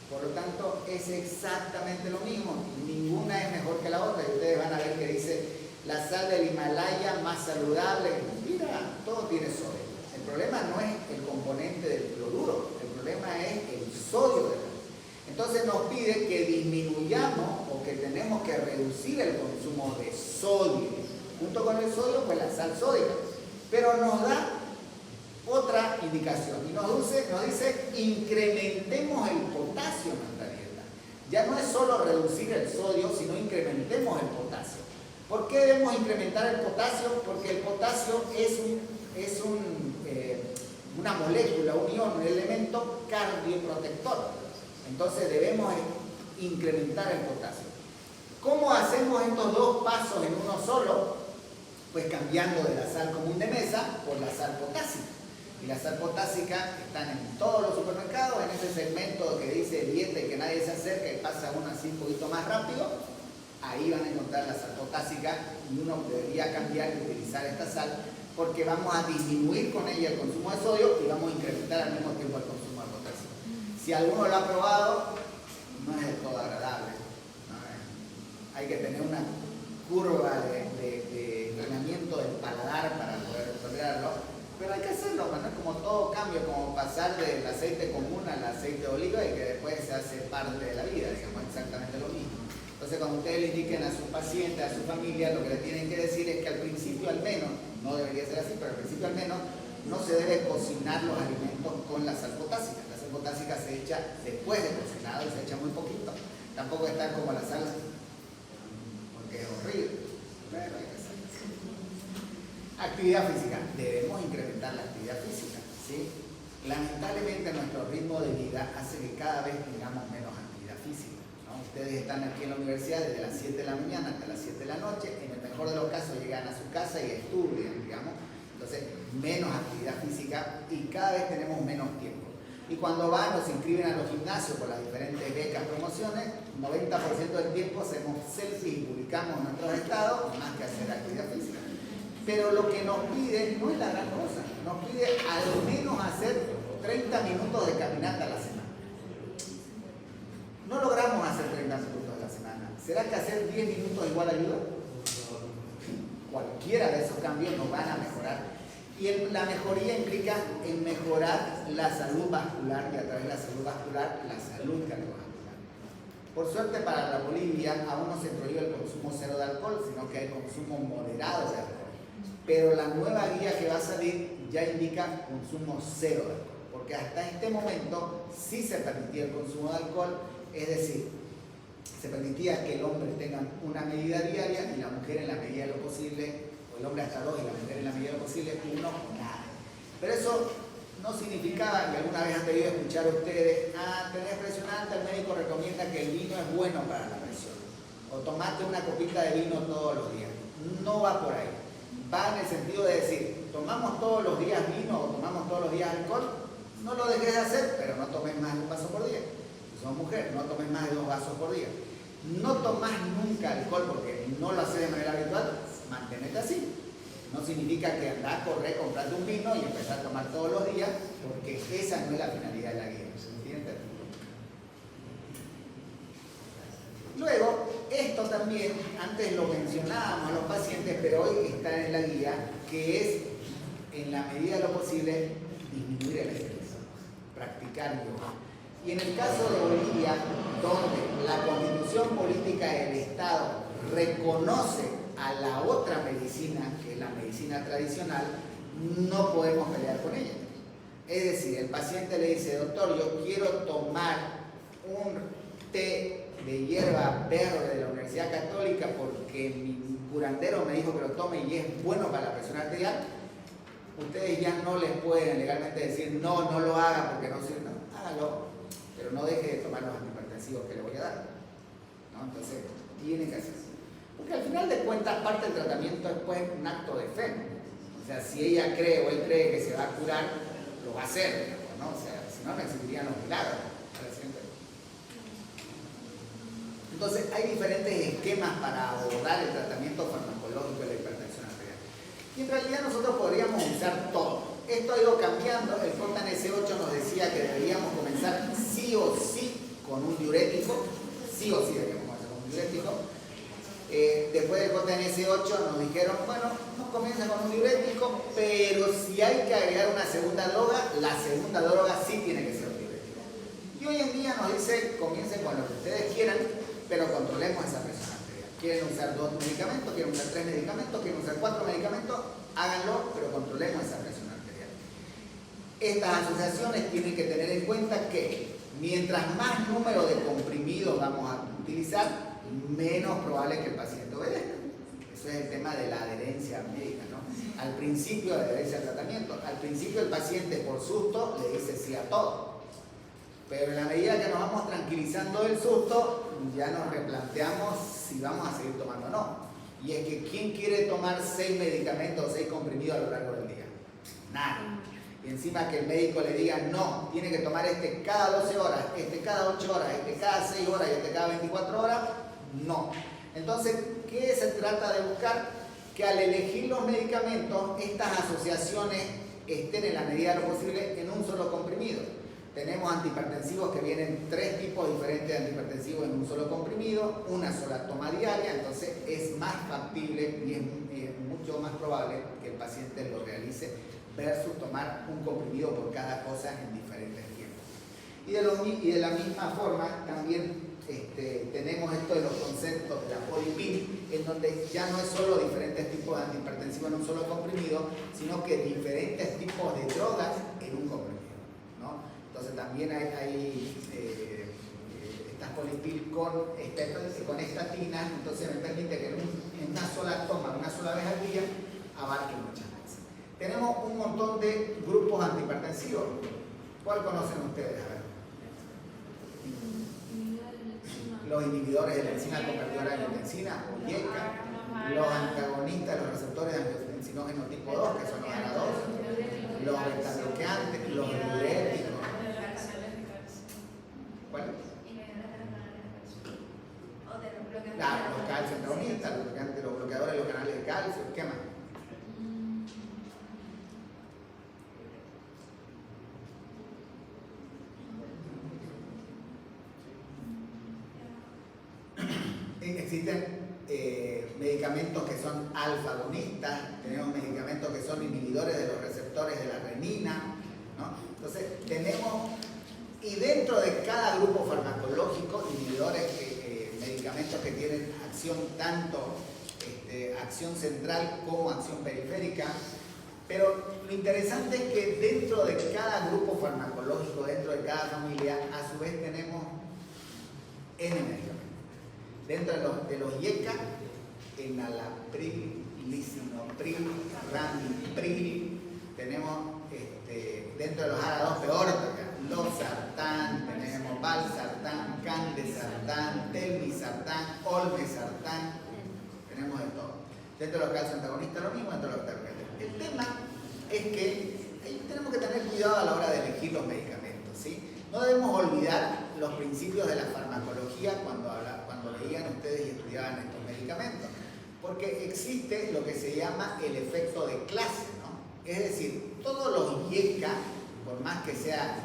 Por lo tanto, es exactamente lo mismo. Ninguna es mejor que la otra. Y ustedes van a ver que dice la sal del Himalaya más saludable. Mira, todo tiene sodio. El problema no es el componente del cloruro, el problema es el sodio de la. Entonces nos pide que disminuyamos o que tenemos que reducir el consumo de sodio. Junto con el sodio, pues la sal sódica. Pero nos da otra indicación y nos dice incrementemos el potasio en nuestra dieta. Ya no es solo reducir el sodio, sino incrementemos el potasio. ¿Por qué debemos incrementar el potasio? Porque el potasio es una molécula, un ion, un elemento cardioprotector. Entonces debemos incrementar el potasio. ¿Cómo hacemos estos 2 pasos en uno solo? Pues cambiando de la sal común de mesa por la sal potásica. Y la sal potásica están en todos los supermercados, en ese segmento que dice dieta y que nadie se acerca y pasa uno así un poquito más rápido. Ahí van a encontrar la sal potásica y uno debería cambiar y utilizar esta sal porque vamos a disminuir con ella el consumo de sodio y vamos a incrementar al mismo tiempo el consumo de potasio. Si alguno lo ha probado, no es del todo agradable. ¿No? Hay que tener una curva de entrenamiento del paladar para poder tolerarlo. Pero hay que hacerlo, ¿no? Es como todo cambio, como pasar del aceite común al aceite de oliva y que después se hace parte de la vida, digamos, exactamente lo mismo. Entonces, cuando ustedes le indiquen a su paciente, a su familia, lo que le tienen que decir es que al principio al menos, no debería ser así, pero al principio al menos, no se debe cocinar los alimentos con la sal potásica. La sal potásica se echa después de cocinado y se echa muy poquito. Tampoco está como la salsa, porque es horrible. Pero hay que hacerlo. Actividad física. Debemos incrementar la actividad física, ¿sí? Lamentablemente nuestro ritmo de vida hace que cada vez tengamos menos actividad física, ¿no? Ustedes están aquí en la universidad desde las 7 de la mañana hasta las 7 de la noche, en el mejor de los casos llegan a su casa y estudian, digamos. Entonces, menos actividad física y cada vez tenemos menos tiempo. Y cuando van o se inscriben a los gimnasios por las diferentes becas, promociones, 90% del tiempo hacemos selfies y publicamos nuestros estados, más que hacer actividad física. Pero lo que nos pide no es la gran cosa, nos pide al menos hacer 30 minutos de caminata a la semana. No logramos hacer 30 minutos a la semana. ¿Será que hacer 10 minutos igual ayuda? Cualquiera de esos cambios nos van a mejorar. Y la mejoría implica en mejorar la salud vascular y a través de la salud vascular, la salud cardiovascular. Por suerte para la Bolivia aún no se prohíbe el consumo cero de alcohol, sino que hay consumo moderado de alcohol. Pero la nueva guía que va a salir ya indica consumo cero de alcohol, porque hasta este momento sí se permitía el consumo de alcohol, es decir, se permitía que el hombre tenga una medida diaria y la mujer en la medida de lo posible, o el hombre hasta 2 y la mujer en la medida de lo posible, 1 o nada. Pero eso no significaba, que alguna vez han debido escuchar ustedes, tenés presión alta, el médico recomienda que el vino es bueno para la presión, o tomate una copita de vino todos los días. No va por ahí. Va en el sentido de decir, tomamos todos los días vino o tomamos todos los días alcohol, no lo dejes de hacer, pero no tomes más de un vaso por día. Si sos mujer, no tomes más de 2 vasos por día. No tomás nunca alcohol porque no lo haces de manera habitual, mantenete así. No significa que andás a correr, comprarte un vino y empezar a tomar todos los días, porque esa no es la finalidad de la guía, ¿se entiende? Luego, esto también, antes lo mencionábamos a los pacientes, pero hoy está en la guía, que es, en la medida de lo posible, disminuir el estrés, practicar yoga. Y en el caso de Bolivia, donde la constitución política del Estado reconoce a la otra medicina, que es la medicina tradicional, no podemos pelear con ella. Es decir, el paciente le dice, doctor, yo quiero tomar un té de hierba verde de la Universidad Católica porque mi curandero me dijo que lo tome y es bueno para la presión arterial. Ustedes ya no les pueden legalmente decir, no, no lo haga porque no sirve. No, hágalo, pero no deje de tomar los antihipertensivos que le voy a dar, ¿no? Entonces, tiene que hacerse. Porque al final de cuentas, parte del tratamiento es pues, un acto de fe. O sea, si ella cree o él cree que se va a curar, lo va a hacer, ¿no? O sea, si no, no existirían los milagros. Entonces, hay diferentes esquemas para abordar el tratamiento farmacológico de la hipertensión arterial. Y en realidad nosotros podríamos usar todo. Esto ha ido cambiando. El JNS8 nos decía que deberíamos comenzar sí o sí con un diurético. Sí o sí deberíamos comenzar con un diurético. Después del JNS8 nos dijeron, bueno, no comienza con un diurético, pero si hay que agregar una segunda droga, la segunda droga sí tiene que ser un diurético. Y hoy en día nos dice, comiencen con lo que ustedes quieran, pero controlemos esa presión arterial. Quieren usar 2 medicamentos, quieren usar 3 medicamentos, quieren usar 4 medicamentos, háganlo, pero controlemos esa presión arterial. Estas asociaciones tienen que tener en cuenta que mientras más número de comprimidos vamos a utilizar, menos probable que el paciente obedezca. Eso es el tema de la adherencia médica, ¿no? Al principio, la adherencia al tratamiento. Al principio el paciente por susto le dice sí a todo. Pero en la medida que nos vamos tranquilizando del susto, ya nos replanteamos si vamos a seguir tomando o no. Y es que ¿quién quiere tomar 6 medicamentos o 6 comprimidos a lo largo del día? Nadie. Y encima que el médico le diga, no, tiene que tomar este cada 12 horas, este cada 8 horas, este cada 6 horas y este cada 24 horas, no. Entonces, ¿qué se trata de buscar? Que al elegir los medicamentos, estas asociaciones estén en la medida de lo posible en un solo comprimido. Tenemos antihipertensivos que vienen 3 tipos diferentes de antihipertensivos en un solo comprimido, una sola toma diaria, entonces es más factible y es mucho más probable que el paciente lo realice versus tomar un comprimido por cada cosa en diferentes tiempos. Y de la misma forma también tenemos esto de los conceptos de la polipin, en donde ya no es solo diferentes tipos de antihipertensivos en un solo comprimido, sino que diferentes tipos de drogas en un comprimido, ¿no? Entonces también hay estas polipil con estatinas, entonces me permite que en una sola toma, una sola vez al día, abarque muchas veces. Tenemos un montón de grupos antihipertensivos. ¿Cuál conocen ustedes? A ver. Los inhibidores de la enzima convertidora de angiotensina, o IECA, los antagonistas de los receptores de angiotensinógeno tipo 2, que son los ARA2, los beta-bloqueantes, los diuréticos. ¿Cuál? Claro, los calcio antagonistas, los bloqueadores de los canales de calcio, ¿qué más? Existen medicamentos que son alfa-agonistas, tenemos medicamentos que son inhibidores de los receptores de la renina, ¿no? Entonces tenemos, y dentro de cada grupo farmacológico, inhibidores, medicamentos que tienen acción tanto acción central como acción periférica, pero lo interesante es que dentro de cada grupo farmacológico, dentro de cada familia, a su vez tenemos N medicamentos. Dentro de los IECA, enalapril, lisinopril, ramipril, tenemos dentro de los ARA2 peor, losartán, tenemos valsartán, candesartán, telmisartán, olmesartán, tenemos de todo. Dentro de los calcio antagonistas lo mismo, dentro de los terpenes. El tema es que tenemos que tener cuidado a la hora de elegir los medicamentos, ¿sí? No debemos olvidar los principios de la farmacología cuando leían ustedes y estudiaban estos medicamentos, porque existe lo que se llama el efecto de clase, ¿no? Es decir, todos los IECA, por más que sea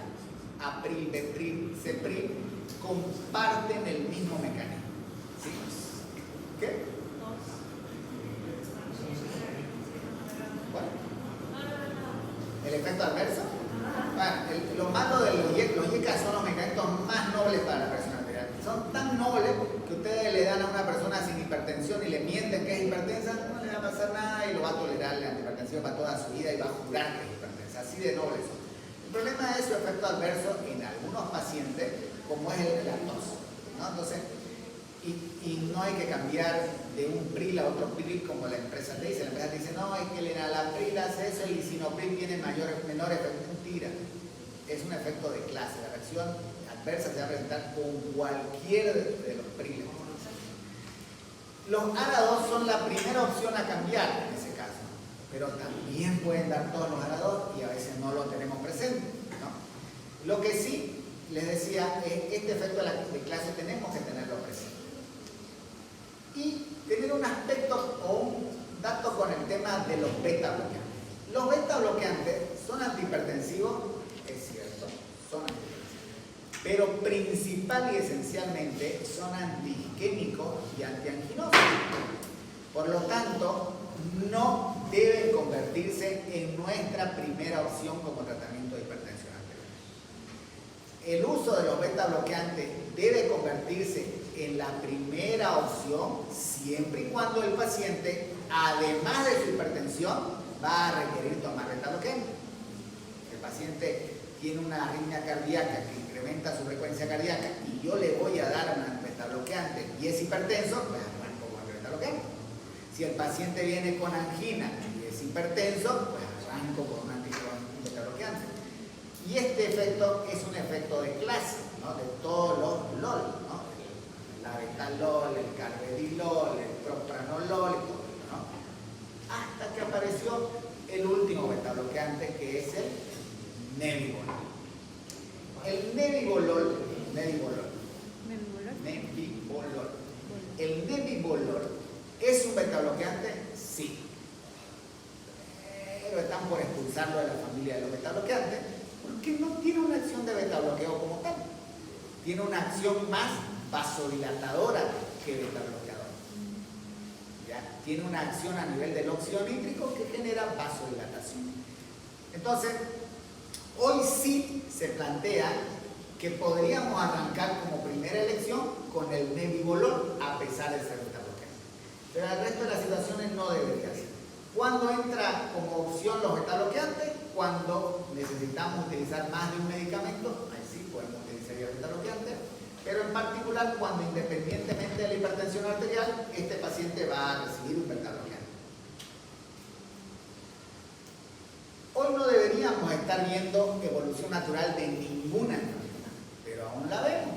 april, bepril, cepril, comparten el mismo mecanismo, ¿sí? ¿Qué? ¿Cuál? ¿El efecto adverso? Bueno, lo malo de los IECA son los mecanismos más nobles para la persona arterial. Son tan nobles que ustedes le dan a una persona sin hipertensión y le mienten que es hipertensa, no le va a pasar nada y lo va a tolerar el antihipertensivo para toda su vida y va a jurar que es hipertensa. Así de nobles son. El problema es su efecto adverso en algunos pacientes, como es el lactosa, ¿no? Entonces, y no hay que cambiar de un PRIL a otro PRIL como la empresa te dice. La empresa te dice, no, es que el enalapril hace eso, el lisinopril tiene menor efecto. Mentira. Es un efecto de clase. La reacción adversa se va a presentar con cualquiera de los PRIL. Los ARA2 son la primera opción a cambiar en ese caso, pero también pueden dar todos los ARA2 y a veces no lo tenemos presente, ¿no? Lo que sí les decía es este efecto de clase tenemos que tenerlo presente. Y tener un aspecto o un dato con el tema de los beta bloqueantes. Los beta bloqueantes son antihipertensivos, es cierto, son antihipertensivos, pero principal y esencialmente son antiisquémicos y antianginosos. Por lo tanto, no deben convertirse en nuestra primera opción como tratamiento de hipertensión arterial. El uso de los beta bloqueantes debe convertirse en la primera opción siempre y cuando el paciente, además de su hipertensión, va a requerir tomar beta bloqueante. El paciente tiene una arritmia cardíaca que incrementa su frecuencia cardíaca y yo le voy a dar un beta bloqueante y es hipertenso, pues arranco con el beta bloqueante. Si el paciente viene con angina y es hipertenso, pues arranco con un beta bloqueante. Y este efecto es un efecto de clase, ¿no? De todos los LOL, ¿no? La betalol, el carvedilol, el propranolol y todo, ¿no? Hasta que apareció el último beta bloqueante, que es el nebivolol. El nebivolol. El nebivolol es un beta bloqueante, sí, pero están por expulsarlo de la familia de los beta bloqueantes porque no tiene una acción de beta bloqueo como tal, tiene una acción más vasodilatadora que beta bloqueador. ¿Ya? Tiene una acción a nivel del óxido nítrico que genera vasodilatación. Entonces, hoy sí se plantea que podríamos arrancar como primera elección con el nebivolol a pesar de ser beta bloqueador. Pero el resto de las situaciones no debería ser. ¿Cuándo entra como opción los beta bloqueantes? Cuando necesitamos utilizar más de un medicamento. podemos utilizar hierro beta bloqueante, pero en particular cuando independientemente de la hipertensión arterial, este paciente va a recibir un beta bloqueante. Hoy no deberíamos estar viendo evolución natural de ninguna enfermedad, pero aún la vemos.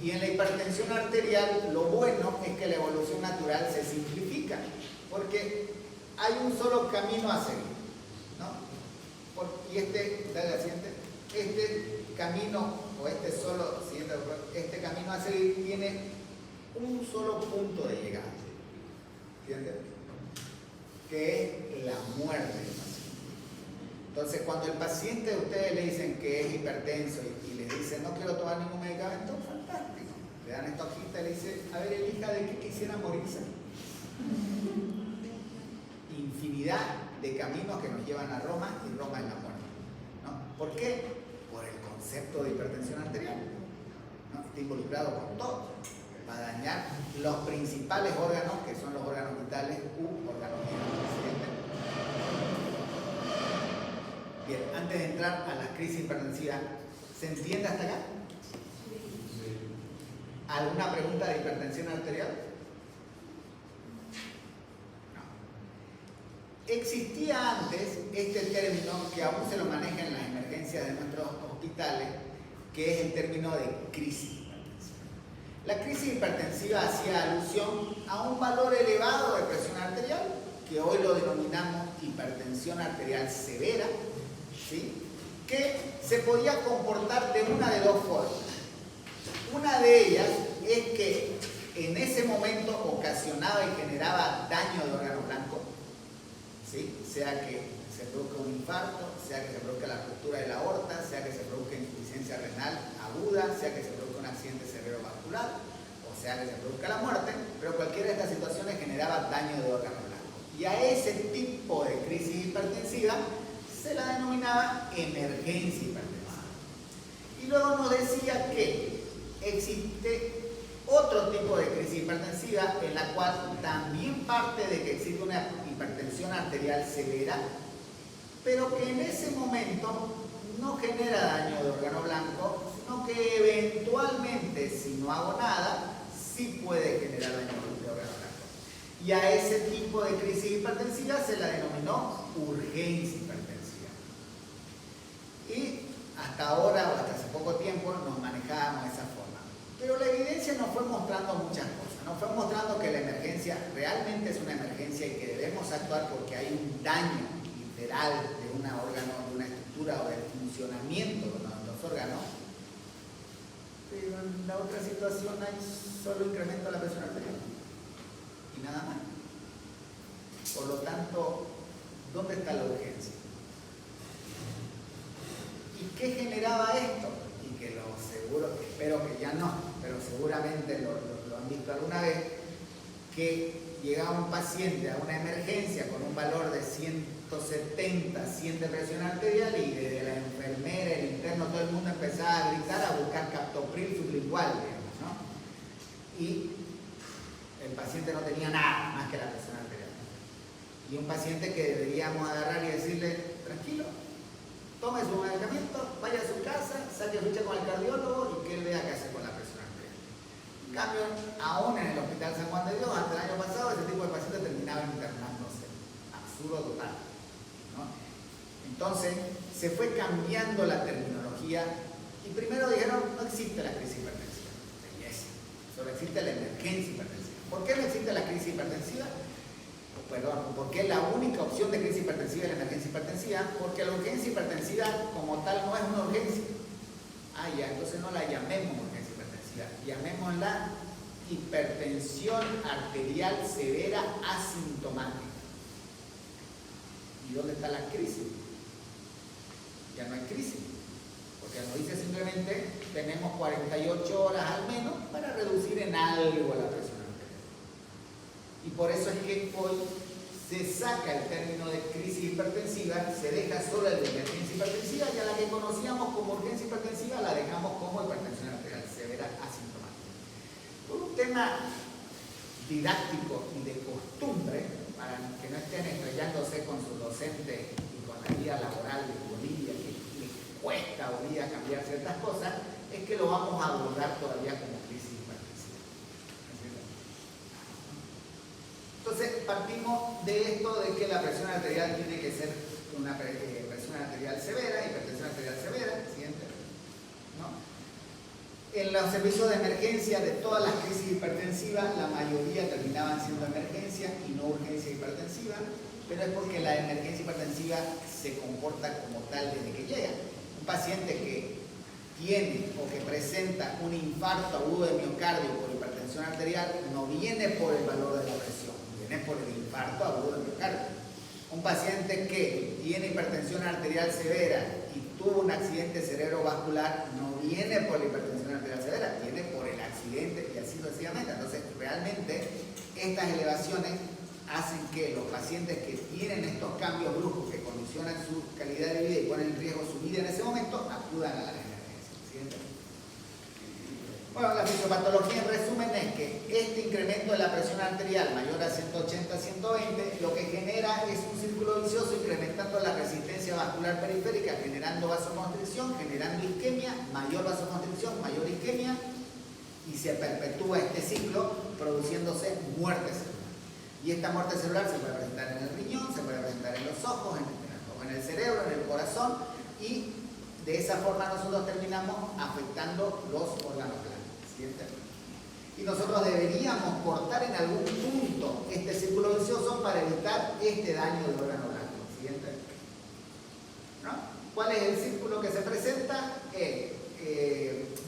Y en la hipertensión arterial lo bueno es que la evolución natural se simplifica, porque hay un solo camino a seguir, ¿no? Y dale la siguiente, este camino, o este camino a seguir tiene un solo punto de llegada, ¿entiendes? Que es la muerte del paciente. Entonces, cuando el paciente de ustedes le dicen que es hipertenso y les dicen no quiero tomar ningún medicamento, fantástico. Le dan esta hojita y le dicen, a ver, elija de qué quisiera morirse. Infinidad de caminos que nos llevan a Roma y Roma es la muerte, ¿no? ¿Por qué? Por el concepto de hipertensión arterial, ¿no? Está involucrado con todo. Va a dañar los principales órganos, que son los órganos vitales u órganos vitales. Bien, antes de entrar a la crisis hipertensiva, ¿se entiende hasta acá? ¿Alguna pregunta de hipertensión arterial? No. Existía antes este término que aún se lo maneja en las emergencias de nuestros hospitales, que es el término de crisis hipertensiva. La crisis hipertensiva hacía alusión a un valor elevado de presión arterial, que hoy lo denominamos hipertensión arterial severa, ¿sí? Que se podía comportar de una de dos formas. Una de ellas es que en ese momento ocasionaba y generaba daño de órgano blanco, ¿sí? Sea que se produzca un infarto, sea que se produzca la ruptura de la aorta, sea que se produzca insuficiencia renal aguda, sea que se produzca un accidente cerebrovascular, o sea que se produzca la muerte, pero cualquiera de estas situaciones generaba daño de órgano blanco. Y a ese tipo de crisis hipertensiva se la denominaba emergencia hipertensiva. Y luego nos decía que existe otro tipo de crisis hipertensiva en la cual también parte de que existe una hipertensión arterial severa, pero que en ese momento no genera daño de órgano blanco, sino que eventualmente, si no hago nada, sí puede generar daño de órgano blanco. Y a ese tipo de crisis hipertensiva se la denominó urgencia hipertensiva. Y hasta ahora, o hasta hace poco tiempo, nos manejábamos de esa forma. Pero la evidencia nos fue mostrando muchas cosas. Nos fue mostrando que la emergencia realmente es una emergencia y que debemos actuar porque hay un daño literal de un órgano, de una estructura o del funcionamiento de nuestros órganos. Pero en la otra situación hay solo incremento de la presión arterial y nada más. Por lo tanto, ¿dónde está la urgencia? ¿Y qué generaba esto? Y que lo seguro, espero que ya no, pero seguramente lo han visto alguna vez, que llegaba un paciente a una emergencia con un valor de 170, 100 de presión arterial y desde la enfermera, el interno, todo el mundo empezaba a gritar, a buscar captopril sublingual, digamos, ¿no? Y el paciente no tenía nada más que la presión arterial. Y un paciente que deberíamos agarrar y decirle, tranquilo, tome su medicamento, vaya a su casa, saque ficha con el cardiólogo y que él vea qué hace con la presión arterial. En cambio, aún en el Hospital San Juan de Dios, hasta el año pasado, ese tipo de pacientes terminaban internándose. Absurdo total, ¿no? Entonces, se fue cambiando la terminología y primero dijeron, no existe la crisis hipertensiva. Solo existe la emergencia hipertensiva. ¿Por qué no existe la crisis hipertensiva? Perdón, porque la única opción de crisis hipertensiva es la emergencia hipertensiva, porque la urgencia hipertensiva como tal no es una urgencia. Ah, ya, entonces no la llamemos urgencia hipertensiva, llamémosla hipertensión arterial severa asintomática. ¿Y dónde está la crisis? Ya no hay crisis, porque nos dice simplemente tenemos 48 horas al menos para reducir en algo la presión. Y por eso es que hoy se saca el término de crisis hipertensiva, se deja solo el de emergencia hipertensiva y a la que conocíamos como urgencia hipertensiva la dejamos como hipertensión arterial severa asintomática. Por un tema didáctico y de costumbre, para que no estén estrellándose con su docente y con la vida laboral de Bolivia, que les cuesta a Bolivia cambiar ciertas cosas, es que lo vamos a abordar todavía como crisis hipertensiva. Entonces partimos de esto de que la presión arterial tiene que ser una presión arterial severa, hipertensión arterial severa, siguiente, ¿no? En los servicios de emergencia de todas las crisis hipertensivas, la mayoría terminaban siendo emergencia y no urgencia hipertensiva, pero es porque la emergencia hipertensiva se comporta como tal desde que llega. Un paciente que tiene o que presenta un infarto agudo de miocardio por hipertensión arterial no viene por el valor de la presión, viene por el infarto agudo de miocardio. Un paciente que tiene hipertensión arterial severa y tuvo un accidente cerebrovascular no viene por la hipertensión arterial severa, viene por el accidente y así sucesivamente. Entonces, realmente, estas elevaciones hacen que los pacientes que tienen estos cambios bruscos que condicionan su calidad de vida y ponen en riesgo su vida en ese momento, acudan a las emergencias. ¿Siguiente? Bueno, la fisiopatología en resumen es que este incremento de la presión arterial mayor a 180-120 lo que genera es un círculo vicioso incrementando la resistencia vascular periférica, generando vasoconstricción, generando isquemia, mayor vasoconstricción, mayor isquemia, y se perpetúa este ciclo produciéndose muerte celular. Y esta muerte celular se puede presentar en el riñón, se puede presentar en los ojos, en el cerebro, en el corazón, y de esa forma nosotros terminamos afectando los órganos blandos. ¿Siguiente? Y nosotros deberíamos cortar en algún punto este círculo vicioso para evitar este daño del órgano blanco. ¿Siguiente? ¿No? ¿Cuál es el círculo que se presenta?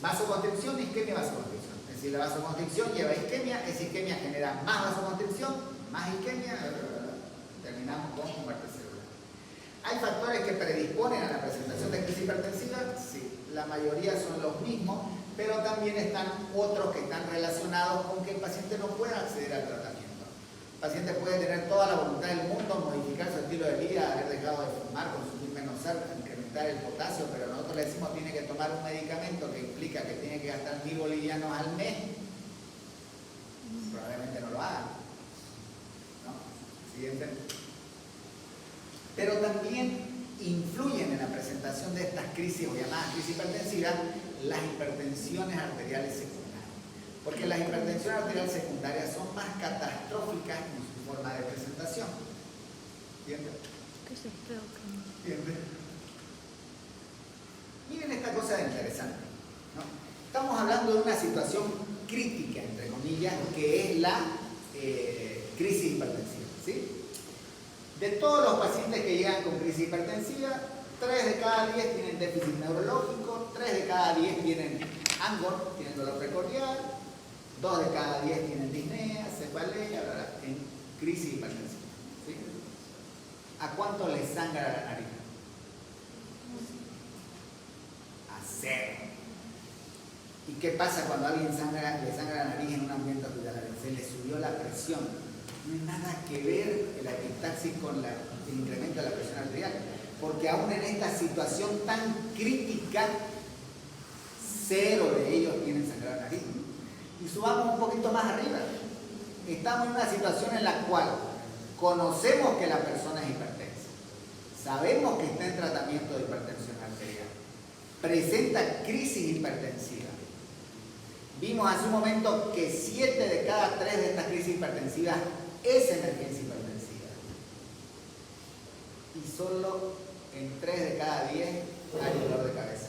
Vasoconstricción, isquemia, vasoconstricción. Es decir, la vasoconstricción lleva isquemia, esa isquemia genera más vasoconstricción, más isquemia, terminamos con muerte celular. ¿Hay factores que predisponen a la presentación de crisis hipertensiva? Sí, la mayoría son los mismos, pero también están otros que están relacionados con que el paciente no pueda acceder al tratamiento. El paciente puede tener toda la voluntad del mundo, modificar su estilo de vida, haber dejado de fumar, consumir menos sal, incrementar el potasio, pero nosotros le decimos que tiene que tomar un medicamento que implica que tiene que gastar 1.000 bolivianos al mes. Probablemente no lo haga. ¿No? Siguiente. Pero también influyen en la presentación de estas crisis o llamadas crisis hipertensivas las hipertensiones arteriales secundarias. Porque las hipertensiones arteriales secundarias son más catastróficas en su forma de presentación. ¿Entiendes? ¿Entiendes? Miren esta cosa interesante, ¿no? Estamos hablando de una situación crítica, entre comillas, que es la crisis hipertensiva, ¿sí? De todos los pacientes que llegan con crisis hipertensiva, 3 de cada 10 tienen déficit neurológico, 3 de cada 10 tienen ANGOR, tienen dolor precordial, 2 de cada 10 tienen disnea, cefalea, en crisis hipertensiva. ¿Sí? ¿A cuánto les sangra la nariz? A 0. ¿Y qué pasa cuando a alguien le sangra la nariz en un ambiente hospitalario? Se le subió la presión. No hay nada que ver la epistaxis con el incremento de la presión arterial, porque aún en esta situación tan crítica, 0 de ellos tienen sangrado de nariz. Y subamos un poquito más arriba. Estamos en una situación en la cual conocemos que la persona es hipertensa, sabemos que está en tratamiento de hipertensión arterial, presenta crisis hipertensiva. Vimos hace un momento que 7 de cada 3 de estas crisis hipertensivas es emergencia hipertensiva. Y solo en 3 de cada 10 hay dolor de cabeza.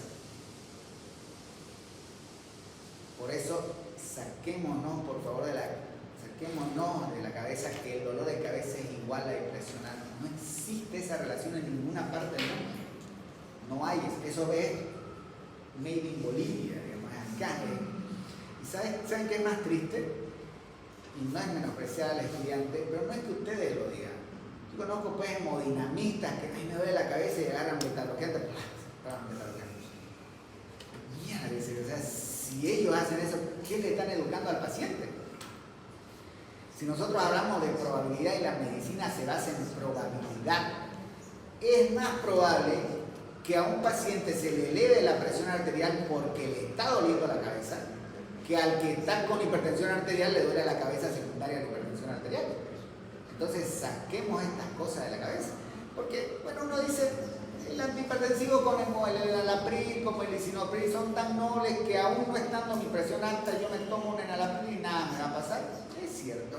Por eso, saquémonos, por favor, de la cabeza que el dolor de cabeza es igual a depresión alta. No existe esa relación en ninguna parte del mundo. No hay, eso es made in Bolivia, digamos, acá. ¿Y saben qué es más triste? Y no es menospreciar al estudiante, pero no es que ustedes lo digan. Yo conozco pues hemodinamistas que a mí me duele la cabeza y agarran betabloqueantes, mierda, o sea, si ellos hacen eso, ¿qué le están educando al paciente? Si nosotros hablamos de probabilidad y la medicina se basa en probabilidad, es más probable que a un paciente se le eleve la presión arterial porque le está doliendo la cabeza, que al que está con hipertensión arterial le duele la cabeza secundaria de la hipertensión arterial. Entonces saquemos estas cosas de la cabeza. Porque, bueno, uno dice, El antihipertensivo como el enalapril, como el lisinopril son tan nobles que aún no estando mi presión alta, yo me tomo un enalapril y nada me va a pasar. Es cierto.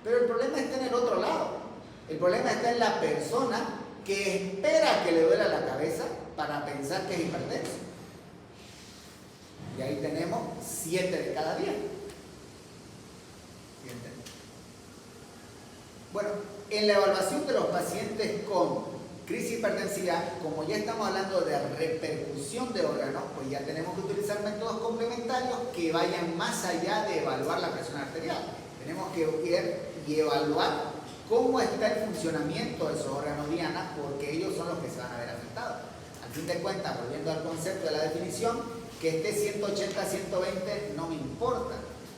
Pero el problema está en el otro lado. El problema está en la persona que espera que le duela la cabeza para pensar que es hipertenso. Y ahí tenemos 7 de cada 10. Bueno, en la evaluación de los pacientes con crisis hipertensiva, como ya estamos hablando de repercusión de órganos, pues ya tenemos que utilizar métodos complementarios que vayan más allá de evaluar la presión arterial. Tenemos que ver y evaluar cómo está el funcionamiento de esos órganos diana, porque ellos son los que se van a ver afectados. Al fin de cuentas, volviendo al concepto de la definición, que esté 180, 120 no me importa.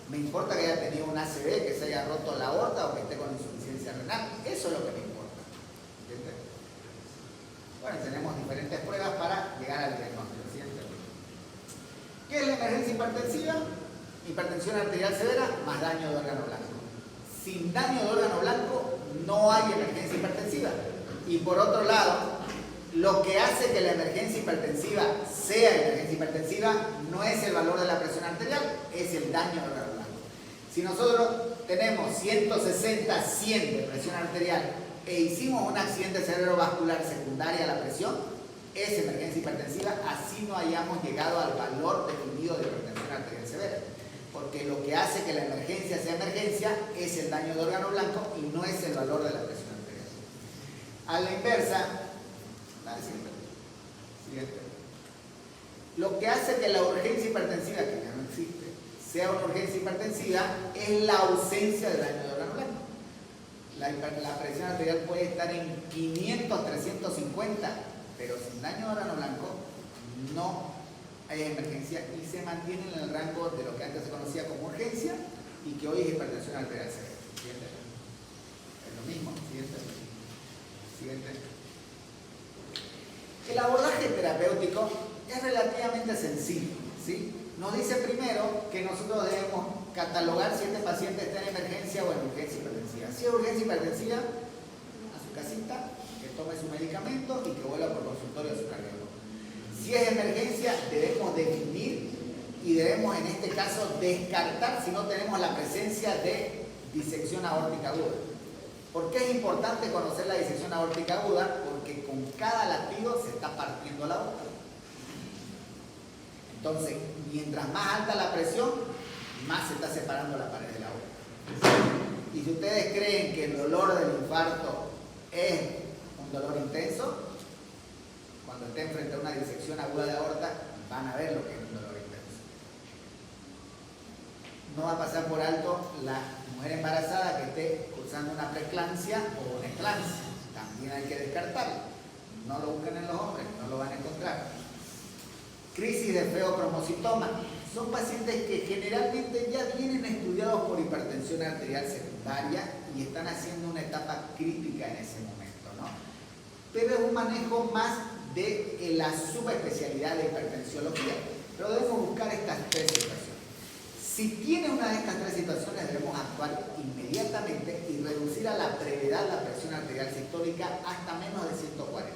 Me importa que haya tenido un ACV, que se haya roto la aorta o que esté con insuficiencia renal. Eso es lo que me importa. ¿Entiendes? Bueno, tenemos diferentes pruebas para llegar al diagnóstico. ¿Qué es la emergencia hipertensiva? Hipertensión arterial severa más daño de órgano blanco. Sin daño de órgano blanco no hay emergencia hipertensiva. Y por otro lado, lo que hace que la emergencia hipertensiva sea emergencia hipertensiva no es el valor de la presión arterial, es el daño de órgano blanco. Si nosotros tenemos 160, 100 de presión arterial e hicimos un accidente cerebrovascular secundaria a la presión, es emergencia hipertensiva, así no hayamos llegado al valor definido de hipertensión arterial severa. Porque lo que hace que la emergencia sea emergencia es el daño de órgano blanco y no es el valor de la presión arterial. A la inversa, siguiente. Lo que hace que la urgencia hipertensiva, que ya no existe, sea una urgencia hipertensiva es la ausencia de daño de órgano blanco. La presión arterial puede estar en 500, 350, pero sin daño de órgano blanco no hay emergencia y se mantiene en el rango de lo que antes se conocía como urgencia y que hoy es hipertensión arterial severa. ¿Siguiente? Es lo mismo. Siguiente. El abordaje terapéutico es relativamente sencillo, ¿sí? Nos dice primero que nosotros debemos catalogar si este paciente está en emergencia o en urgencia hipertensiva. Si es urgencia hipertensiva, a su casita, que tome su medicamento y que vuelva por consultorio a su cardiólogo. Si es emergencia, debemos definir y debemos en este caso descartar si no tenemos la presencia de disección aórtica aguda. ¿Por qué es importante conocer la disección aórtica aguda? Porque con cada latido se está partiendo la aorta. Entonces, mientras más alta la presión, más se está separando la pared de la aorta. Y si ustedes creen que el dolor del infarto es un dolor intenso, cuando estén frente a una disección aguda de aorta, van a ver lo que es un dolor intenso. No va a pasar por alto la mujer embarazada que esté cursando una preeclampsia o una eclampsia. También hay que descartarlo. No lo busquen en los hombres, no lo van a encontrar. Crisis de feocromocitoma. Son pacientes que generalmente ya vienen estudiados por hipertensión arterial secundaria y están haciendo una etapa crítica en ese momento, ¿no? Pero es un manejo más de la subespecialidad de hipertensiología. Pero debemos buscar estas 3 situaciones. Si tiene una de estas 3 situaciones, debemos actuar inmediatamente y reducir a la brevedad la presión arterial sistólica hasta menos de 140.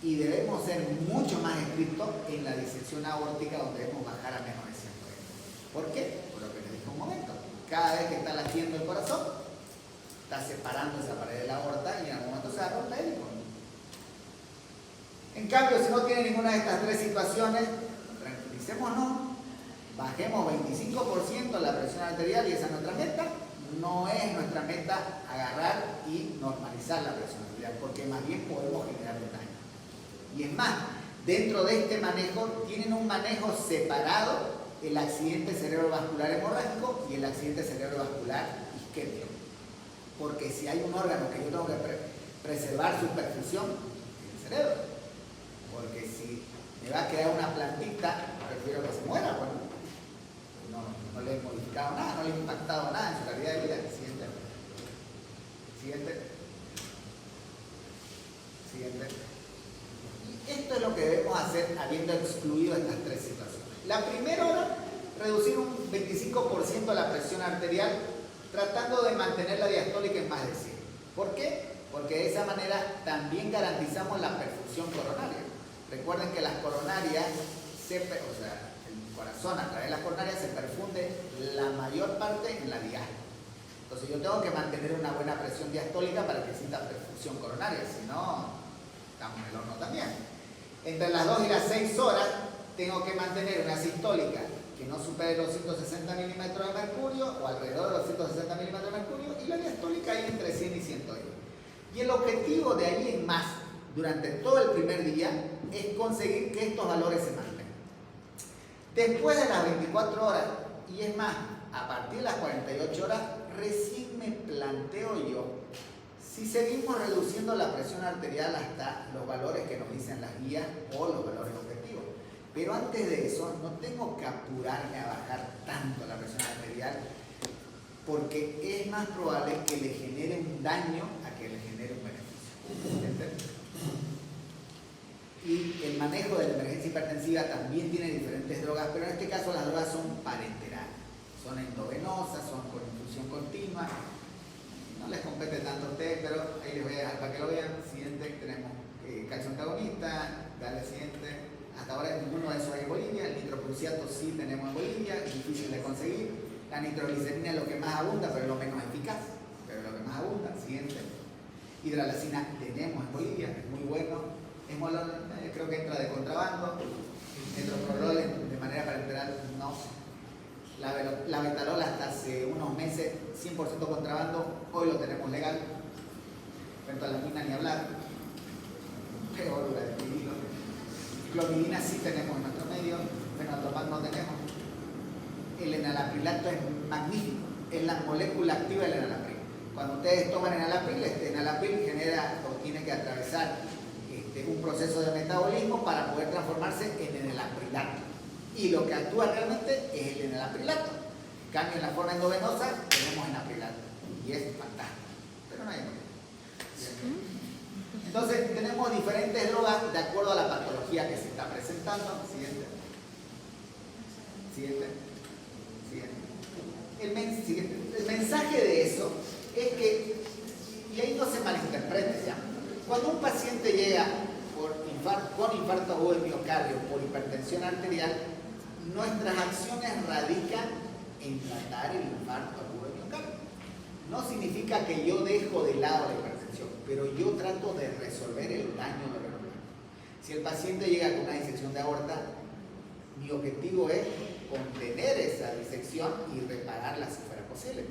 Y debemos ser mucho más estrictos en la disección aórtica, donde debemos bajar a menos de 120. ¿Por qué? Por lo que les dije un momento. Cada vez que está latiendo el corazón, está separando esa pared de la aorta y en algún momento se va a romper. En cambio, si no tiene ninguna de estas 3 situaciones, tranquilicémonos, bajemos 25% la presión arterial y esa es nuestra meta. No es nuestra meta agarrar y normalizar la presión arterial, porque más bien podemos generar daño. Y es más, dentro de este manejo, tienen un manejo separado el accidente cerebrovascular hemorrágico y el accidente cerebrovascular isquémico. Porque si hay un órgano que yo tengo que preservar su perfusión, es el cerebro. Porque si me va a quedar una plantita, prefiero que se muera, bueno, no le he modificado nada, no le he impactado nada en su calidad de vida. Siguiente. Y esto es lo que debemos hacer habiendo excluido estas 3 situaciones. La primera, reducir un 25% la presión arterial, tratando de mantener la diastólica en más de 100. ¿Por qué? porque de esa manera también garantizamos la perfusión coronaria. Recuerden que las coronarias, o sea, el corazón a través de las coronarias se perfunde la mayor parte en la diástole. Entonces yo tengo que mantener una buena presión diastólica para que exista perfusión coronaria, si no, estamos en el horno también. Entre las 2 y las 6 horas tengo que mantener una sistólica que no supere los 160 milímetros de mercurio o alrededor de los 160 milímetros de mercurio y la diastólica ahí entre 100 y 110. Y el objetivo de ahí en más durante todo el primer día es conseguir que estos valores se mantengan. Después de las 24 horas, y es más, a partir de las 48 horas, recién me planteo yo si seguimos reduciendo la presión arterial hasta los valores que nos dicen las guías o los valores objetivos. Pero antes de eso, no tengo que apurarme a bajar tanto la presión arterial porque es más probable que le genere un daño a que le genere un beneficio. ¿Entiendes? Y el manejo de la emergencia hipertensiva también tiene diferentes drogas, pero en este caso las drogas son parenterales. Son endovenosas, son con infusión continua. No les compete tanto a ustedes, pero ahí les voy a dejar para que lo vean. Siguiente, tenemos calcio antagonista, dale siguiente. Hasta ahora ninguno de esos hay en Bolivia. El nitrocruciato sí tenemos en Bolivia, es difícil de conseguir. La nitroglicerina es lo que más abunda, pero es lo menos eficaz. Pero es lo que más abunda. Siguiente. Hidralacina tenemos en Bolivia, es muy bueno. Esmolol, creo que entra de contrabando. Metoprolol de manera parenteral no. La betalol hasta hace unos meses 100% contrabando, hoy lo tenemos legal. Fentolamina ni hablar. Peor la de pidilo. Clomidina sí tenemos en nuestro medio, fenotropal no tenemos. El enalaprilato es magnífico, es la molécula activa del enalapril. Cuando ustedes toman enalapril, este enalapril genera o tiene que atravesar un proceso de metabolismo para poder transformarse en enalaprilato. Y lo que actúa realmente es el enalaprilato. En cambio, en la forma endovenosa tenemos enaprilato. Y es fantástico. Pero no hay problema. Entonces, tenemos diferentes drogas de acuerdo a la patología que se está presentando. Siguiente. El mensaje de eso es que, y ahí no se malinterprete ya, cuando un paciente llega con infarto agudo del miocardio por hipertensión arterial, nuestras acciones radican en tratar el infarto agudo del miocardio. No significa que yo dejo de lado la hipertensión, pero yo trato de resolver el daño de la aorta. Si el paciente llega con una disección de aorta, mi objetivo es contener esa disección y repararla si fuera posible.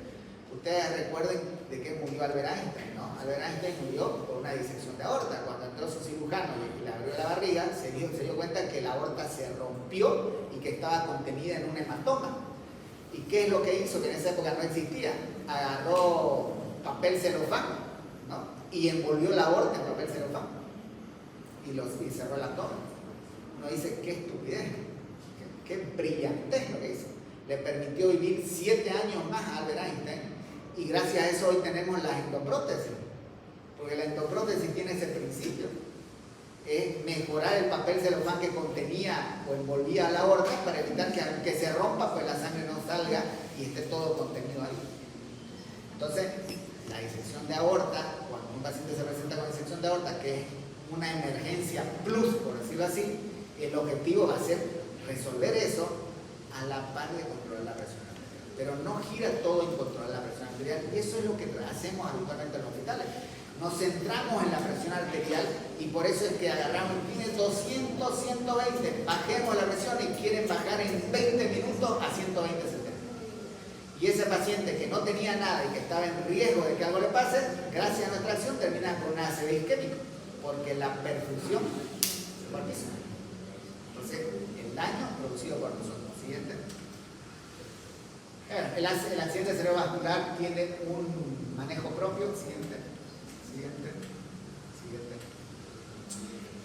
Ustedes recuerden de qué murió Albert Einstein, ¿no? Albert Einstein murió por una disección de aorta. Cuando entró su cirujano y le abrió la barriga, se dio cuenta que la aorta se rompió y que estaba contenida en un hematoma. ¿Y qué es lo que hizo? Que en esa época no existía. Agarró papel celofán, ¿no? Y envolvió la aorta en papel celofán. Y cerró el abdomen. Uno dice, qué estupidez, qué brillantez lo que hizo. Le permitió vivir 7 años más a Albert Einstein. Y gracias a eso hoy tenemos la endoprótesis, porque la endoprótesis tiene ese principio, es mejorar el papel celofán que contenía o envolvía a la aorta para evitar que aunque se rompa, pues la sangre no salga y esté todo contenido ahí. Entonces, la disección de aorta, cuando un paciente se presenta con disección de aorta, que es una emergencia plus, por decirlo así, el objetivo va a ser resolver eso a la par de controlar la presión. Pero no gira todo en controlar la presión arterial. Y eso es lo que hacemos habitualmente en los hospitales. Nos centramos en la presión arterial y por eso es que agarramos, tiene 200, 120, bajemos la presión y quieren bajar en 20 minutos a 120, 70. Y ese paciente que no tenía nada y que estaba en riesgo de que algo le pase, gracias a nuestra acción termina con un ACV isquémico, porque la perfusión se partió. Entonces, el daño producido por nosotros. Siguiente. El accidente cerebrovascular tiene un manejo propio. Siguiente.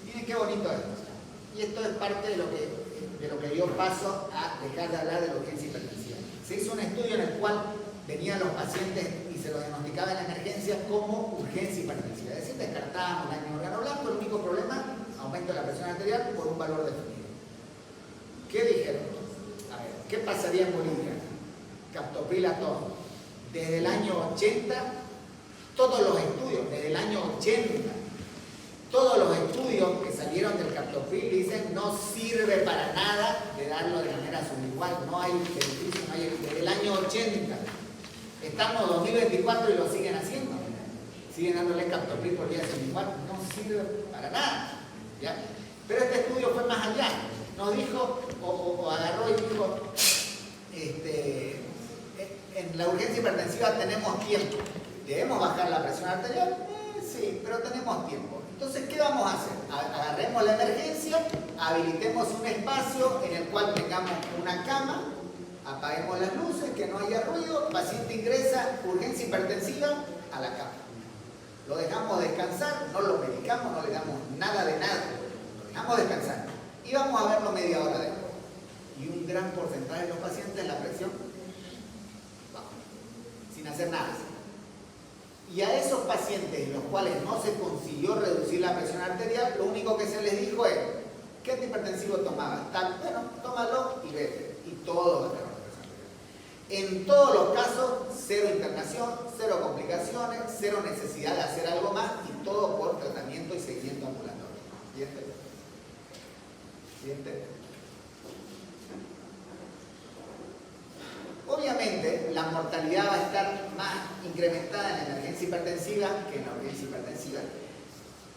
Miren qué bonito esto. Y esto es parte de lo que dio paso a dejar de hablar de la urgencia hipertensiva. Se hizo un estudio en el cual venían los pacientes y se los diagnosticaba en la emergencia como urgencia hipertensiva. Es decir, descartábamos daño de órgano blanco, el único problema, aumento de la presión arterial por un valor definido. ¿Qué dijeron? A ver, ¿qué pasaría en Bolivia? Captopril a todo. Desde el año 80 Todos los estudios, desde el año 80, todos los estudios que salieron del captopril dicen no sirve para nada de darlo de manera sublingual, no hay beneficio, no hay, desde el año 80. Estamos en 2024 y lo siguen haciendo. Siguen dándole captopril por vía sublingual, no sirve para nada. ¿Ya? Pero este estudio fue más allá. Nos dijo, o agarró y dijo, en la urgencia hipertensiva tenemos tiempo. ¿Debemos bajar la presión arterial? Sí, pero tenemos tiempo. Entonces, ¿qué vamos a hacer? Agarremos la emergencia, habilitemos un espacio en el cual tengamos una cama, apaguemos las luces, que no haya ruido, paciente ingresa, urgencia hipertensiva, a la cama. Lo dejamos descansar, no lo medicamos, no le damos nada de nada, lo dejamos descansar. Y vamos a verlo media hora después. Y un gran porcentaje de los pacientes, la presión baja, sin hacer nada. Y a esos pacientes en los cuales no se consiguió reducir la presión arterial, lo único que se les dijo es, ¿qué antihipertensivo tomabas? Tal, bueno, tómalo y vete. Y todo va a tener presión arterial. En todos los casos, cero internación, cero complicaciones, cero necesidad de hacer algo más y todo por tratamiento y seguimiento ambulatorio. ¿Siguiente? ¿Siguiente? Obviamente, la mortalidad va a estar más incrementada en la emergencia hipertensiva que en la urgencia hipertensiva.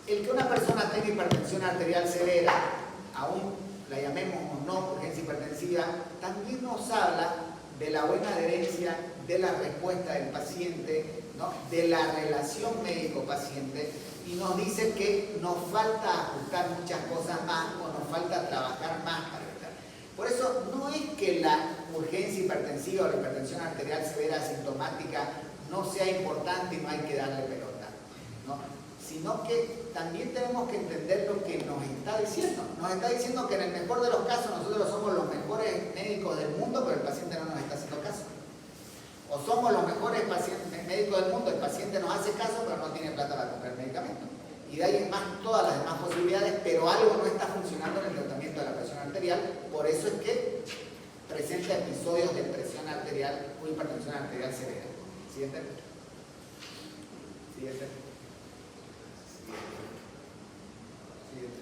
El que una persona tenga hipertensión arterial severa, aún la llamemos o no urgencia hipertensiva, también nos habla de la buena adherencia, de la respuesta del paciente, ¿no? De la relación médico-paciente, y nos dice que nos falta ajustar muchas cosas más o nos falta trabajar más para evitar. Por eso no es que la urgencia hipertensiva o la hipertensión arterial severa asintomática no sea importante y no hay que darle pelota, ¿no? Sino que también tenemos que entender lo que nos está diciendo. Nos está diciendo que en el mejor de los casos nosotros somos los mejores médicos del mundo, pero el paciente no nos está haciendo caso. O somos los mejores médicos del mundo, el paciente nos hace caso, pero no tiene plata para comprar medicamento. Y de ahí en más todas las demás posibilidades, pero algo no está funcionando en el tratamiento de la presión arterial, por eso es que presenta episodios de presión arterial o hipertensión arterial severa. Siguiente. Siguiente. Siguiente.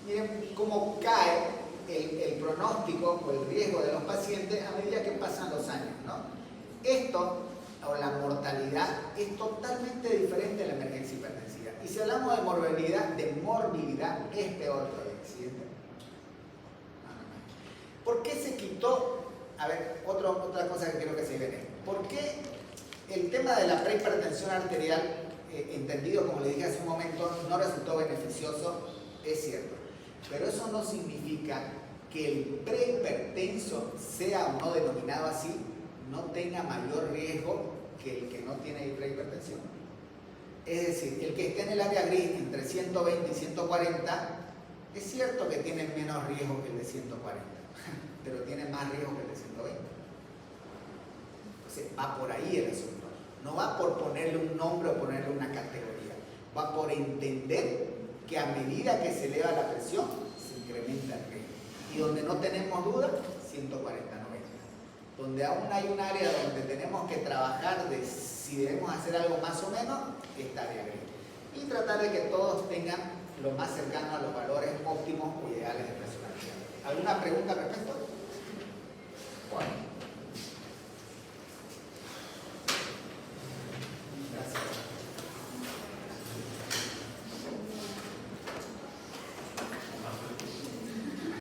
Miren cómo cae el pronóstico o el riesgo de los pacientes a medida que pasan los años, ¿no? Esto, o la mortalidad, es totalmente diferente a la emergencia hipertensiva. Y si hablamos de morbilidad, es peor todavía. ¿Siguiente? ¿Por qué se quitó? A ver, otra cosa que quiero que se vea. ¿Por qué el tema de la prehipertensión arterial, entendido como le dije hace un momento, no resultó beneficioso? Es cierto. Pero eso no significa que el prehipertenso, sea o no denominado así, no tenga mayor riesgo que el que no tiene prehipertensión. Es decir, el que esté en el área gris entre 120 y 140, es cierto que tiene menos riesgo que el de 140, pero tiene más riesgo que el de 120. Entonces, va por ahí el asunto. No va por ponerle un nombre o ponerle una categoría. Va por entender que a medida que se eleva la presión, se incrementa el riesgo. Y donde no tenemos duda, 140-90. Donde aún hay un área donde tenemos que trabajar de si debemos hacer algo más o menos, esta área gris. Y tratar de que todos tengan lo más cercano a los valores óptimos o ideales de presión arterial. ¿Alguna pregunta al respecto?